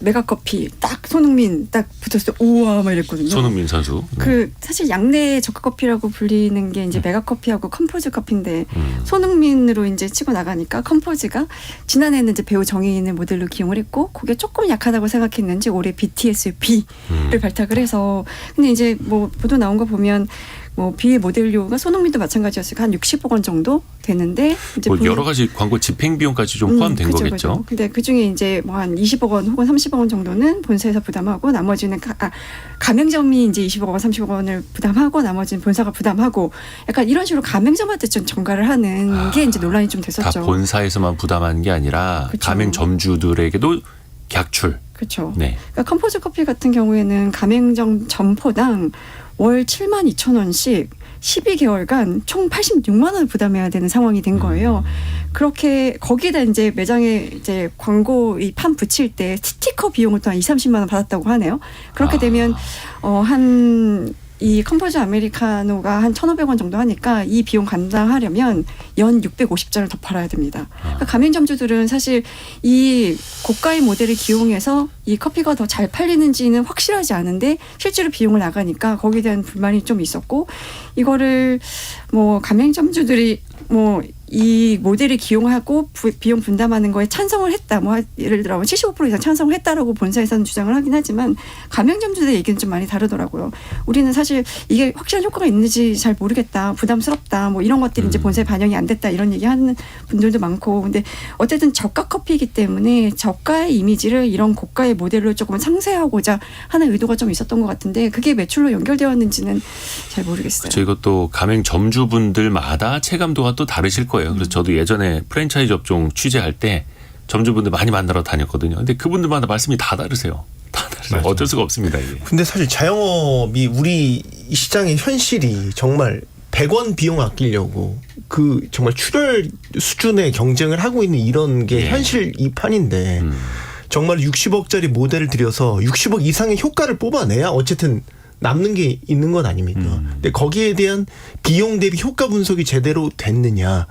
메가커피 딱 손흥민 딱 붙었을 때 우와 막 이랬거든요. 손흥민 선수. 그 사실 양내 저가 커피라고 불리는 게 이제 메가커피하고 컴포즈 커피인데 손흥민으로 이제 치고 나가니까 컴포즈가 지난해는 이제 배우 정혜인을 모델로 기용을 했고 그게 조금 약하다고 생각했는지 올해 BTS B를 발탁을 해서 근데 이제 뭐 보도 나온 거 보면 뭐 B 모델료가 손흥민도 마찬가지였으니까 한 60억 원 정도 되는데 이제 뭐 여러 가지 광고 집행 비용까지 좀 포함된 그쵸, 거겠죠. 그쵸. 근데 그 중에 이제 뭐 한 20억 원 혹은 30억 원 정도는 본사에서 부담하고 나머지는 가맹점이 이제 20억 원, 30억 원을 부담하고 나머지는 본사가 부담하고 약간 이런 식으로 가맹점한테 좀 전가를 하는 게 이제 논란이 좀 됐었죠. 다 본사에서만 부담하는 게 아니라 그쵸. 가맹점주들에게도 객출. 그렇죠. 네. 그러니까 컴포즈 커피 같은 경우에는 가맹점 점포당 월 72,000원씩 12개월간 총 86만 원을 부담해야 되는 상황이 된 거예요. 그렇게 거기에다 이제 매장에 이제 광고 이 판 붙일 때 스티커 비용을 또 한 2-30만 원 받았다고 하네요. 그렇게 되면 한 이 컴포즈 아메리카노가 한 1,500원 정도 하니까 이 비용 감당하려면 연 650잔을 더 팔아야 됩니다. 그러니까 가맹점주들은 사실 이 고가의 모델을 기용해서 이 커피가 더 잘 팔리는지는 확실하지 않은데 실제로 비용을 나가니까 거기에 대한 불만이 좀 있었고 이거를 뭐 가맹점주들이 뭐 이 모델을 기용하고 비용 분담하는 거에 찬성을 했다. 뭐 예를 들어 75% 이상 찬성을 했다라고 본사에서는 주장을 하긴 하지만 가맹점주들의 얘기는 좀 많이 다르더라고요. 우리는 사실 이게 확실한 효과가 있는지 잘 모르겠다. 부담스럽다. 뭐 이런 것들이 이제 본사에 반영이 안 됐다. 이런 얘기하는 분들도 많고. 근데 어쨌든 저가 커피이기 때문에 저가의 이미지를 이런 고가의 모델로 조금 상쇄하고자 하는 의도가 좀 있었던 것 같은데 그게 매출로 연결되었는지는 잘 모르겠어요. 그렇죠. 이것도 가맹점주분들마다 체감도가 또 다르실 거예요. 그래서 저도 예전에 프랜차이즈 업종 취재할 때 점주분들 많이 만나러 다녔거든요. 근데 그분들마다 말씀이 다 다르세요. 다 다르세요. 어쩔 수가 없습니다. 이게. 근데 사실 자영업이 우리 이 시장의 현실이 정말 100원 비용 아끼려고 그 정말 출혈 수준의 경쟁을 하고 있는 이런 게 예. 현실 이 판인데 정말 60억짜리 모델을 들여서 60억 이상의 효과를 뽑아내야 어쨌든 남는 게 있는 건 아닙니까? 근데 거기에 대한 비용 대비 효과 분석이 제대로 됐느냐,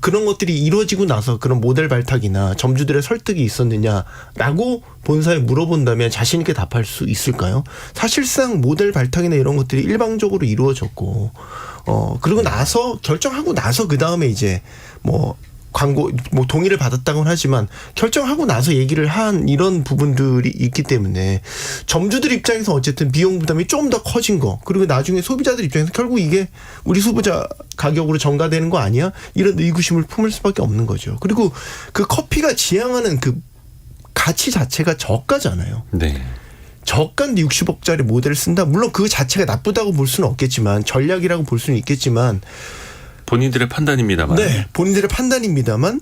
그런 것들이 이루어지고 나서 그런 모델 발탁이나 점주들의 설득이 있었느냐라고 본사에 물어본다면 자신 있게 답할 수 있을까요? 사실상 모델 발탁이나 이런 것들이 일방적으로 이루어졌고, 그리고 나서 결정하고 나서 그 다음에 이제 뭐 광고 뭐 동의를 받았다고는 하지만 결정하고 나서 얘기를 한 이런 부분들이 있기 때문에 점주들 입장에서 어쨌든 비용 부담이 좀 더 커진 거 그리고 나중에 소비자들 입장에서 결국 이게 우리 소비자 가격으로 전가되는 거 아니야? 이런 의구심을 품을 수밖에 없는 거죠. 그리고 그 커피가 지향하는 그 가치 자체가 저가잖아요. 네. 저가인데 60억짜리 모델을 쓴다. 물론 그 자체가 나쁘다고 볼 수는 없겠지만 전략이라고 볼 수는 있겠지만 본인들의 판단입니다만. 네, 본인들의 판단입니다만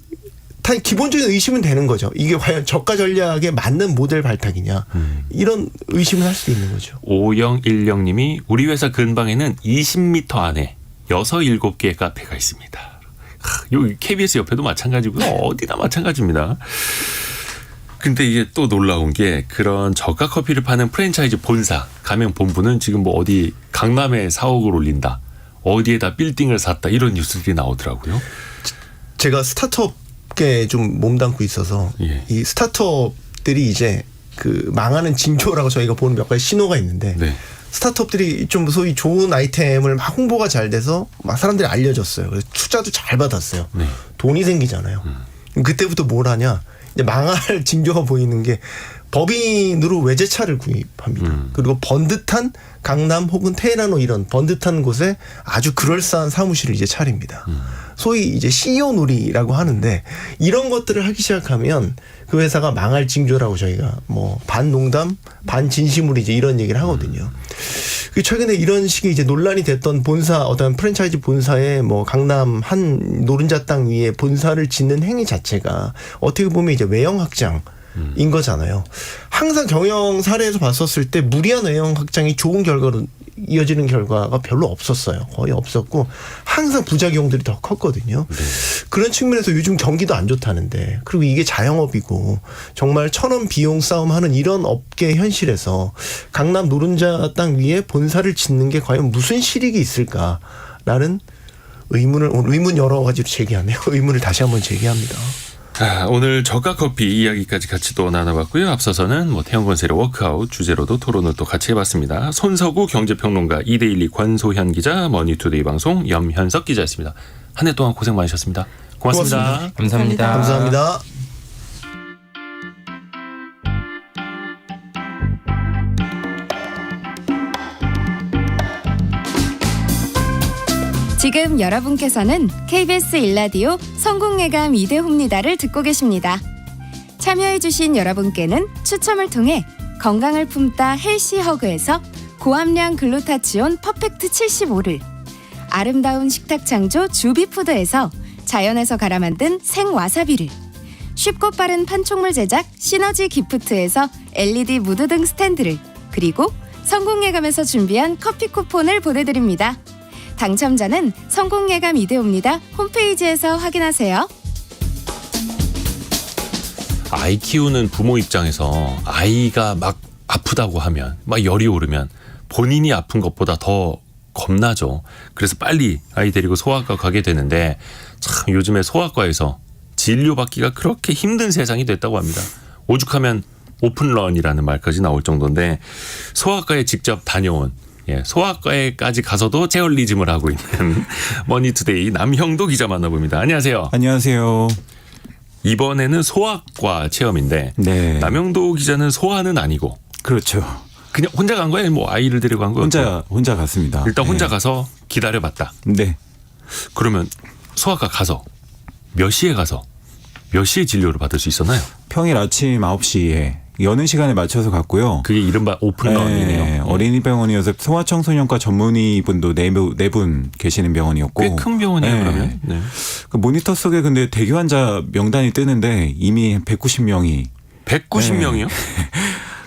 기본적인 의심은 되는 거죠. 이게 과연 저가 전략에 맞는 모델 발탁이냐 이런 의심을 할 수 있는 거죠. 5010님이 우리 회사 근방에는 20m 안에 6, 7개의 카페가 있습니다. 여기 KBS 옆에도 마찬가지고요. 어디나 마찬가지입니다. 근데 이게 또 놀라운 게 그런 저가 커피를 파는 프랜차이즈 본사 가맹 본부는 지금 뭐 어디 강남에 4억을 올린다. 어디에다 빌딩을 샀다 이런 뉴스들이 나오더라고요. 제가 스타트업계 좀 몸담고 있어서 예. 이 스타트업들이 이제 그 망하는 징조라고 저희가 보는 몇 가지 신호가 있는데 네. 스타트업들이 좀 소위 좋은 아이템을 막 홍보가 잘 돼서 막 사람들이 알려줬어요. 그래서 투자도 잘 받았어요. 네. 돈이 생기잖아요. 그때부터 뭘 하냐? 이제 망할 징조가 보이는 게 법인으로 외제차를 구입합니다. 그리고 번듯한 강남 혹은 테헤란 이런 번듯한 곳에 아주 그럴싸한 사무실을 이제 차립니다. 소위 이제 CEO 놀이라고 하는데 이런 것들을 하기 시작하면 그 회사가 망할 징조라고 저희가 뭐 반농담 반진심으로 이제 이런 얘기를 하거든요. 최근에 이런 식의 이제 논란이 됐던 본사 어떤 프랜차이즈 본사에 뭐 강남 한 노른자 땅 위에 본사를 짓는 행위 자체가 어떻게 보면 이제 외형 확장인 거잖아요. 항상 경영 사례에서 봤었을 때 무리한 외형 확장이 좋은 결과로 이어지는 결과가 별로 없었어요. 거의 없었고 항상 부작용들이 더 컸거든요. 그런 측면에서 요즘 경기도 안 좋다는데 그리고 이게 자영업이고 정말 천원 비용 싸움하는 이런 업계 현실에서 강남 노른자 땅 위에 본사를 짓는 게 과연 무슨 실익이 있을까라는 의문 여러 가지로 제기하네요. 의문을 다시 한번 제기합니다. 자, 오늘 저가 커피 이야기까지 같이 또 나눠봤고요. 앞서서는 뭐 태영건설의 워크아웃 주제로도 토론을 또 같이 해봤습니다. 손서구 경제평론가 이데일리 권소현 기자, 머니투데이 방송 염현석 기자였습니다. 한 해 동안 고생 많으셨습니다. 고맙습니다. 감사합니다. 감사합니다. 지금 여러분께서는 KBS 1라디오 성공예감 이대호입니다를 듣고 계십니다. 참여해주신 여러분께는 추첨을 통해 건강을 품다 헬시허그에서 고함량 글루타치온 퍼펙트 75를, 아름다운 식탁 창조 주비푸드에서 자연에서 갈아 만든 생와사비를, 쉽고 빠른 판촉물 제작 시너지 기프트에서 LED 무드 등 스탠드를, 그리고 성공예감에서 준비한 커피 쿠폰을 보내드립니다. 당첨자는 성공예감 이대호입니다 홈페이지에서 확인하세요. 아이 키우는 부모 입장에서 아이가 막 아프다고 하면 막 열이 오르면 본인이 아픈 것보다 더 겁나죠. 그래서 빨리 아이 데리고 소아과 가게 되는데 참 요즘에 소아과에서 진료받기가 그렇게 힘든 세상이 됐다고 합니다. 오죽하면 오픈런이라는 말까지 나올 정도인데 소아과에 직접 다녀온 소아과에까지 가서도 제얼리즘을 하고 있는 머니투데이 남형도 기자 만나봅니다. 안녕하세요. 안녕하세요. 이번에는 소아과 체험인데 네. 남형도 기자는 소아는 아니고 그렇죠. 그냥 혼자 간 거예요? 뭐 아이를 데리고 간 거예요? 혼자 갔습니다. 일단 혼자 네. 가서 기다려봤다. 네. 그러면 소아과 가서 몇 시에 진료를 받을 수 있었나요? 평일 아침 9시에 여는 시간에 맞춰서 갔고요. 그게 이른바 오픈런이네요. 네, 어린이병원이어서 소아청소년과 전문의분도 네 분 계시는 병원이었고. 꽤 큰 병원이에요. 네. 그러면. 네. 그 모니터 속에 근데 대기 환자 명단이 뜨는데 이미 190명이 190명이요?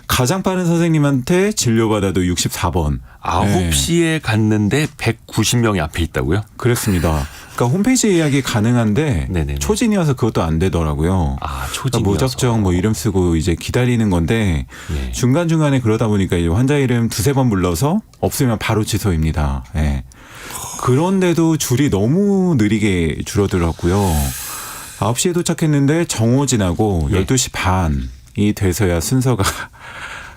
가장 빠른 선생님한테 진료받아도 64번. 9시에 갔는데 190명이 앞에 있다고요? 그렇습니다. 그러니까 홈페이지 예약이 가능한데 네네네. 초진이어서 그것도 안 되더라고요. 아, 그러니까 초진이어서. 무작정 뭐 이름 쓰고 이제 기다리는 건데 예. 중간중간에 그러다 보니까 이제 환자 이름 두세 번 불러서 없으면 바로 취소입니다. 예. 그런데도 줄이 너무 느리게 줄어들었고요. 9시에 도착했는데 정오 지나고 예. 12시 반이 돼서야 순서가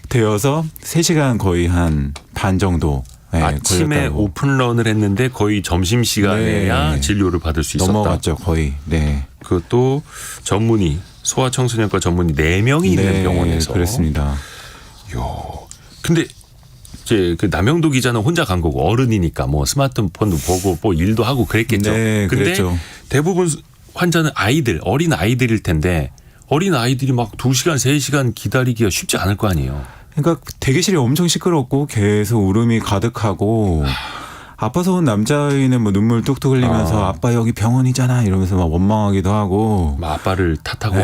되어서 3시간 거의 한 반 정도 아침에 걸렸다고. 오픈런을 했는데 거의 점심시간에야 네. 진료를 받을 수 있었다. 넘어갔죠 거의. 네. 그것도 전문의, 소아청소년과 전문의 4명이 있는 병원에서. 그렇습니다. 근데 이제 그 남영도 기자는 혼자 간 거고 어른이니까 뭐 스마트폰도 보고 뭐 일도 하고 그랬겠죠. 네, 근데 그랬죠. 대부분 환자는 어린 아이들일 텐데 어린 아이들이 막 2시간, 3시간 기다리기가 쉽지 않을 거 아니에요. 그러니까 대기실이 엄청 시끄럽고 계속 울음이 가득하고 아파서 온 남자아이는 뭐 눈물 뚝뚝 흘리면서 아빠 여기 병원이잖아 이러면서 막 원망하기도 하고 막 아빠를 탓하고.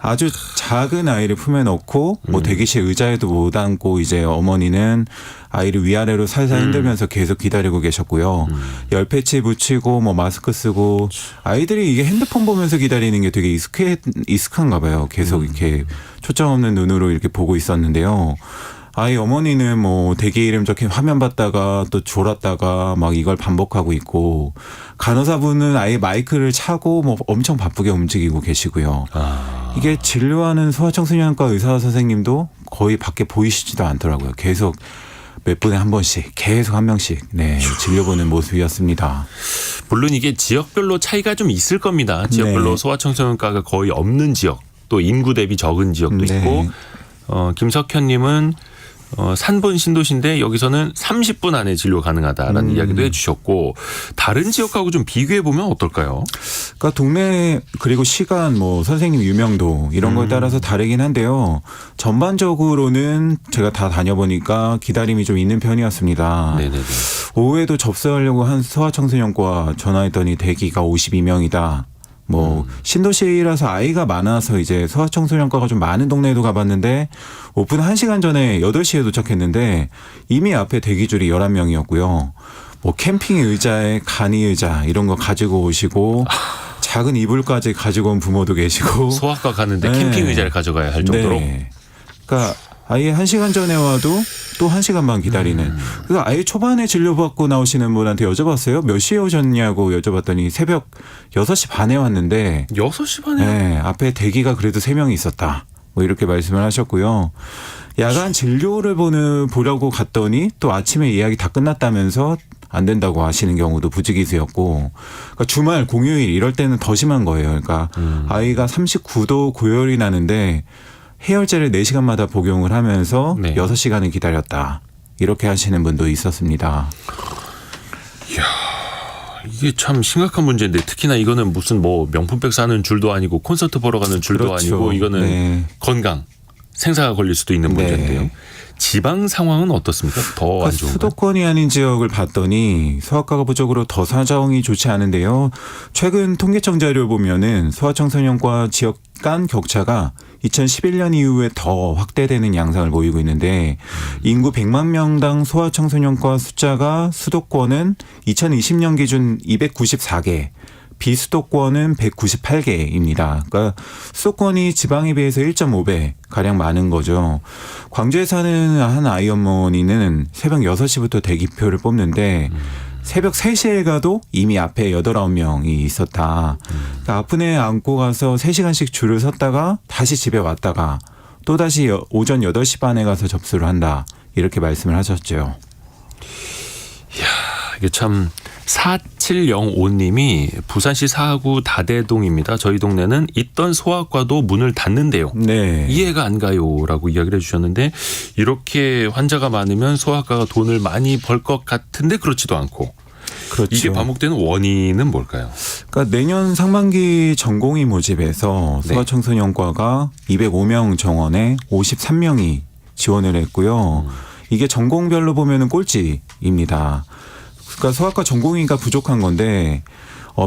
아주 작은 아이를 품에 넣고 뭐 대기실 의자에도 못 앉고 이제 어머니는 아이를 위아래로 살살 흔들면서 계속 기다리고 계셨고요. 열 패치 붙이고 뭐 마스크 쓰고 아이들이 이게 핸드폰 보면서 기다리는 게 되게 익숙한가 봐요. 계속 이렇게 초점 없는 눈으로 이렇게 보고 있었는데요. 아이 어머니는 뭐 대기 이름 적힌 화면 봤다가 또 졸았다가 막 이걸 반복하고 있고 간호사분은 아예 마이크를 차고 뭐 엄청 바쁘게 움직이고 계시고요. 이게 진료하는 소아청소년과 의사 선생님도 거의 밖에 보이시지도 않더라고요. 계속 몇 분에 한 번씩 계속 한 명씩 진료 보는 모습이었습니다. 물론 이게 지역별로 차이가 좀 있을 겁니다. 지역별로 네. 소아청소년과가 거의 없는 지역, 또 인구 대비 적은 지역도 네. 있고 김석현님은 산본 신도시인데 여기서는 30분 안에 진료 가능하다라는 이야기도 해주셨고 다른 지역하고 좀 비교해 보면 어떨까요? 그러니까 동네 그리고 시간 뭐 선생님 유명도 이런 거에 따라서 다르긴 한데요. 전반적으로는 제가 다 다녀보니까 기다림이 좀 있는 편이었습니다. 네네네. 오후에도 접수하려고 한 소아청소년과 전화했더니 대기가 52명이다. 뭐 신도시라서 아이가 많아서 이제 소아청소년과가 좀 많은 동네에도 가봤는데 오픈 1시간 전에 8시에 도착했는데 이미 앞에 대기줄이 11명이었고요. 뭐 캠핑 의자에 간이 의자 이런 거 가지고 오시고 작은 이불까지 가지고 온 부모도 계시고 소아과 가는데 네. 캠핑 의자를 가져가야 할 정도로. 네. 그러니까 아예 1시간 전에 와도 또 1시간만 기다리는. 그래서 아예 초반에 진료받고 나오시는 분한테 여쭤봤어요. 몇 시에 오셨냐고 여쭤봤더니 새벽 6시 반에 왔는데 6시 반에 네, 앞에 대기가 그래도 3명이 있었다. 뭐 이렇게 말씀을 하셨고요. 야간 진료를 보려고 갔더니 또 아침에 예약이 다 끝났다면서 안 된다고 하시는 경우도 부지기수였고, 그러니까 주말 공휴일 이럴 때는 더 심한 거예요. 그러니까 아이가 39도 고열이 나는데 해열제를 4시간마다 복용을 하면서 네. 6시간을 기다렸다. 이렇게 하시는 분도 있었습니다. 이게 참 심각한 문제인데 특히나 이거는 무슨 뭐 명품백 사는 줄도 아니고 콘서트 보러 가는 줄도 그렇죠. 아니고 이거는 네. 건강 생사가 걸릴 수도 있는 네. 문제인데요. 지방 상황은 어떻습니까? 더 안 좋은가요? 수도권이 아닌 지역을 봤더니 소아과가 부족으로 더 사정이 좋지 않은데요. 최근 통계청 자료 보면은 소아청소년과 지역 간 격차가 2011년 이후에 더 확대되는 양상을 보이고 있는데 인구 100만 명당 소아청소년과 숫자가 수도권은 2020년 기준 294개, 비수도권은 198개입니다. 그러니까 수도권이 지방에 비해서 1.5배 가량 많은 거죠. 광주에 사는 한 아이 어머니는 새벽 6시부터 대기표를 뽑는데 새벽 3시에 가도 이미 앞에 8, 9명이 있었다. 그러니까 아픈 애 안고 가서 3시간씩 줄을 섰다가 다시 집에 왔다가 또다시 오전 8시 반에 가서 접수를 한다. 이렇게 말씀을 하셨죠. 이게 참 4705님이 부산시 사구 다대동입니다. 저희 동네는 있던 소아과도 문을 닫는데요. 네. 이해가 안 가요라고 이야기를 해주셨는데 이렇게 환자가 많으면 소아과가 돈을 많이 벌 것 같은데 그렇지도 않고 그렇죠. 이게 반복되는 원인은 뭘까요? 그러니까 내년 상반기 전공의 모집에서 네. 소아청소년과가 205명 정원에 53명이 지원을 했고요. 이게 전공별로 보면은 꼴찌입니다. 그러니까 소아과 전공의가 부족한 건데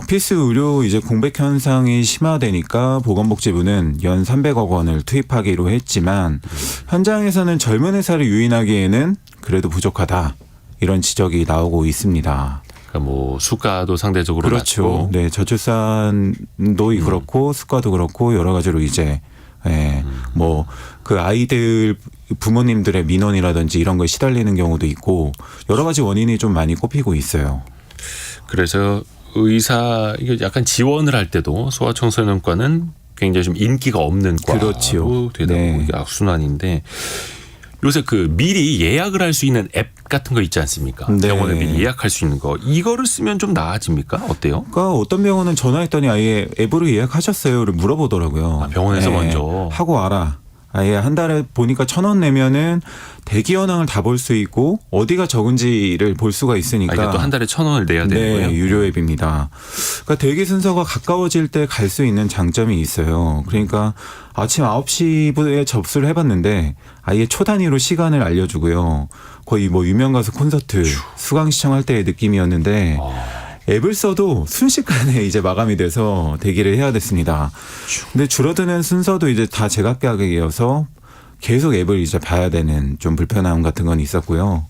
필수 의료 이제 공백 현상이 심화되니까 보건복지부는 연 300억 원을 투입하기로 했지만 현장에서는 젊은 의사를 유인하기에는 그래도 부족하다. 이런 지적이 나오고 있습니다. 그러니까 뭐 수가도 상대적으로 그렇죠. 낮고 네, 저출산도 그렇고 수가도 그렇고 여러 가지로 이제 뭐 그 아이들 부모님들의 민원이라든지 이런 거에 시달리는 경우도 있고 여러 가지 원인이 좀 많이 꼽히고 있어요. 그래서 의사 이게 약간 지원을 할 때도 소아청소년과는 굉장히 좀 인기가 없는 과로 그렇죠. 되다 보고 네. 이게 악순환인데 요새 그 미리 예약을 할 수 있는 앱 같은 거 있지 않습니까? 네. 병원에 미리 예약할 수 있는 거 이거를 쓰면 좀 나아집니까? 어때요? 그러니까 어떤 병원은 전화했더니 아예 앱으로 예약하셨어요를 물어보더라고요. 아, 병원에서 먼저. 하고 알아. 아예 한 달에 보니까 1,000원 내면은 대기 현황을 다 볼 수 있고 어디가 적은지를 볼 수가 있으니까. 이게 또 한 달에 1,000원을 내야 되는 네, 거예요? 유료 앱입니다. 그러니까 대기 순서가 가까워질 때 갈 수 있는 장점이 있어요. 그러니까 아침 9시에 접수를 해봤는데 아예 초 단위로 시간을 알려주고요. 거의 뭐 유명 가수 콘서트 수강 시청할 때의 느낌이었는데 앱을 써도 순식간에 이제 마감이 돼서 대기를 해야 됐습니다. 근데 줄어드는 순서도 이제 다 제각각이어서 계속 앱을 이제 봐야 되는 좀 불편함 같은 건 있었고요.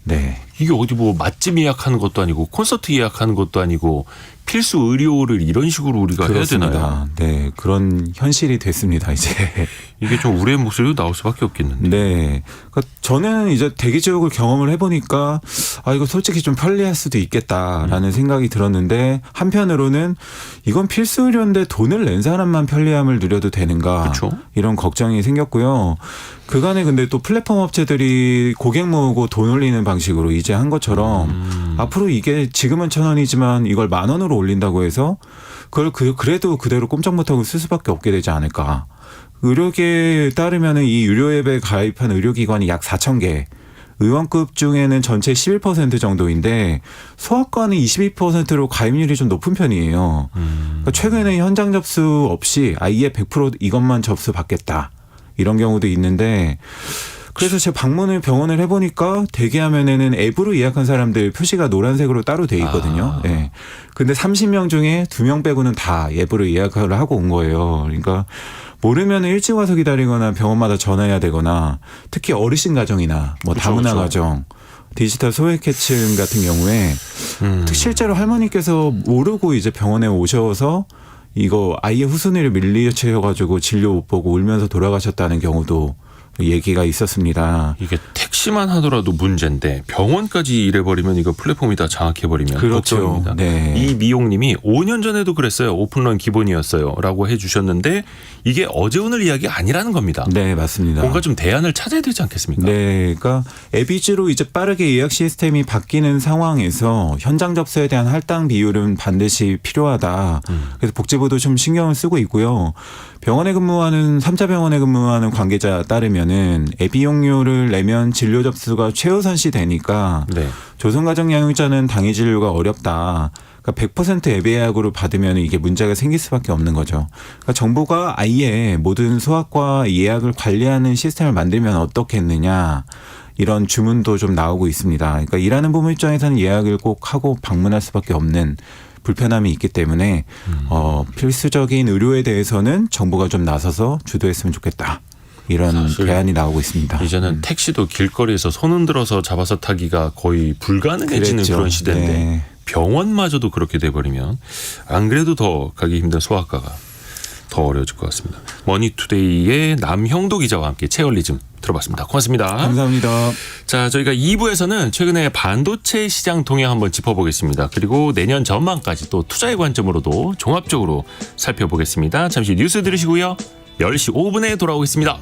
네. 이게 어디 뭐 맛집 예약하는 것도 아니고 콘서트 예약하는 것도 아니고 필수 의료를 이런 식으로 우리가 해야 되나요? 그렇습니다. 네, 그런 현실이 됐습니다. 이제. 이게 좀 우려의 목소리도 나올 수밖에 없겠는데. 네. 그러니까 저는 이제 대기 지역을 경험을 해보니까 이거 솔직히 좀 편리할 수도 있겠다라는 생각이 들었는데 한편으로는 이건 필수 의료인데 돈을 낸 사람만 편리함을 누려도 되는가 그렇죠. 이런 걱정이 생겼고요. 그간에 근데 또 플랫폼 업체들이 고객 모으고 돈 올리는 방식으로 이제 한 것처럼 앞으로 이게 지금은 1,000원이지만 이걸 10,000원으로 올린다고 해서 그걸 그래도 그대로 꼼짝 못하고 쓸 수밖에 없게 되지 않을까. 의료계에 따르면은 이 유료 앱에 가입한 의료기관이 약 4,000개. 의원급 중에는 전체 11% 정도인데 소아과는 22%로 가입률이 좀 높은 편이에요. 그러니까 최근에 현장 접수 없이 아예 100% 이것만 접수 받겠다. 이런 경우도 있는데 그래서 제가 방문을 병원을 해보니까 대기화면에는 앱으로 예약한 사람들 표시가 노란색으로 따로 돼 있거든요. 네. 근데 30명 중에 2명 빼고는 다 앱으로 예약을 하고 온 거예요. 그러니까 모르면 일찍 와서 기다리거나 병원마다 전화해야 되거나 특히 어르신 가정이나 뭐 다문화 가정 디지털 소외계층 같은 경우에 실제로 할머니께서 모르고 이제 병원에 오셔서 이거 아예 후순위를 밀리쳐가지고 진료 못 보고 울면서 돌아가셨다는 경우도 얘기가 있었습니다. 이게 택시만 하더라도 문제인데 병원까지 이래버리면 이거 플랫폼이 다 장악해버리면 그렇죠. 걱정입니다. 네. 이 미용님이 5년 전에도 그랬어요. 오픈런 기본이었어요. 라고 해주셨는데 이게 어제 오늘 이야기 아니라는 겁니다. 네, 맞습니다. 뭔가 좀 대안을 찾아야 되지 않겠습니까? 네, 그러니까 앱 위주로 이제 빠르게 예약 시스템이 바뀌는 상황에서 현장 접수에 대한 할당 비율은 반드시 필요하다. 그래서 복지부도 좀 신경을 쓰고 있고요. 병원에 근무하는 3차 병원에 근무하는 관계자 따르면은 앱 이용료를 내면 진료 접수가 최우선시 되니까 네. 조선가정 양육자는 당일 진료가 어렵다. 그러니까 100% 앱 예약으로 받으면 이게 문제가 생길 수밖에 없는 거죠. 그러니까 정부가 아예 모든 소아과 예약을 관리하는 시스템을 만들면 어떻겠느냐. 이런 주문도 좀 나오고 있습니다. 그러니까 일하는 부모 입장에서는 예약을 꼭 하고 방문할 수밖에 없는 불편함이 있기 때문에 필수적인 의료에 대해서는 정부가 좀 나서서 주도했으면 좋겠다. 이런 대안이 나오고 있습니다. 이제는 택시도 길거리에서 손 흔들어서 잡아서 타기가 거의 불가능해지는 그랬죠. 그런 시대인데 네. 병원마저도 그렇게 돼버리면 안 그래도 더 가기 힘든 소아과가 더 어려워질 것 같습니다. 머니투데이의 남형도 기자와 함께 체얼리즘 들어봤습니다. 고맙습니다. 감사합니다. 자, 저희가 2부에서는 최근에 반도체 시장 동향 한번 짚어보겠습니다. 그리고 내년 전망까지 또 투자의 관점으로도 종합적으로 살펴보겠습니다. 잠시 뉴스 들으시고요. 10시 5분에 돌아오겠습니다.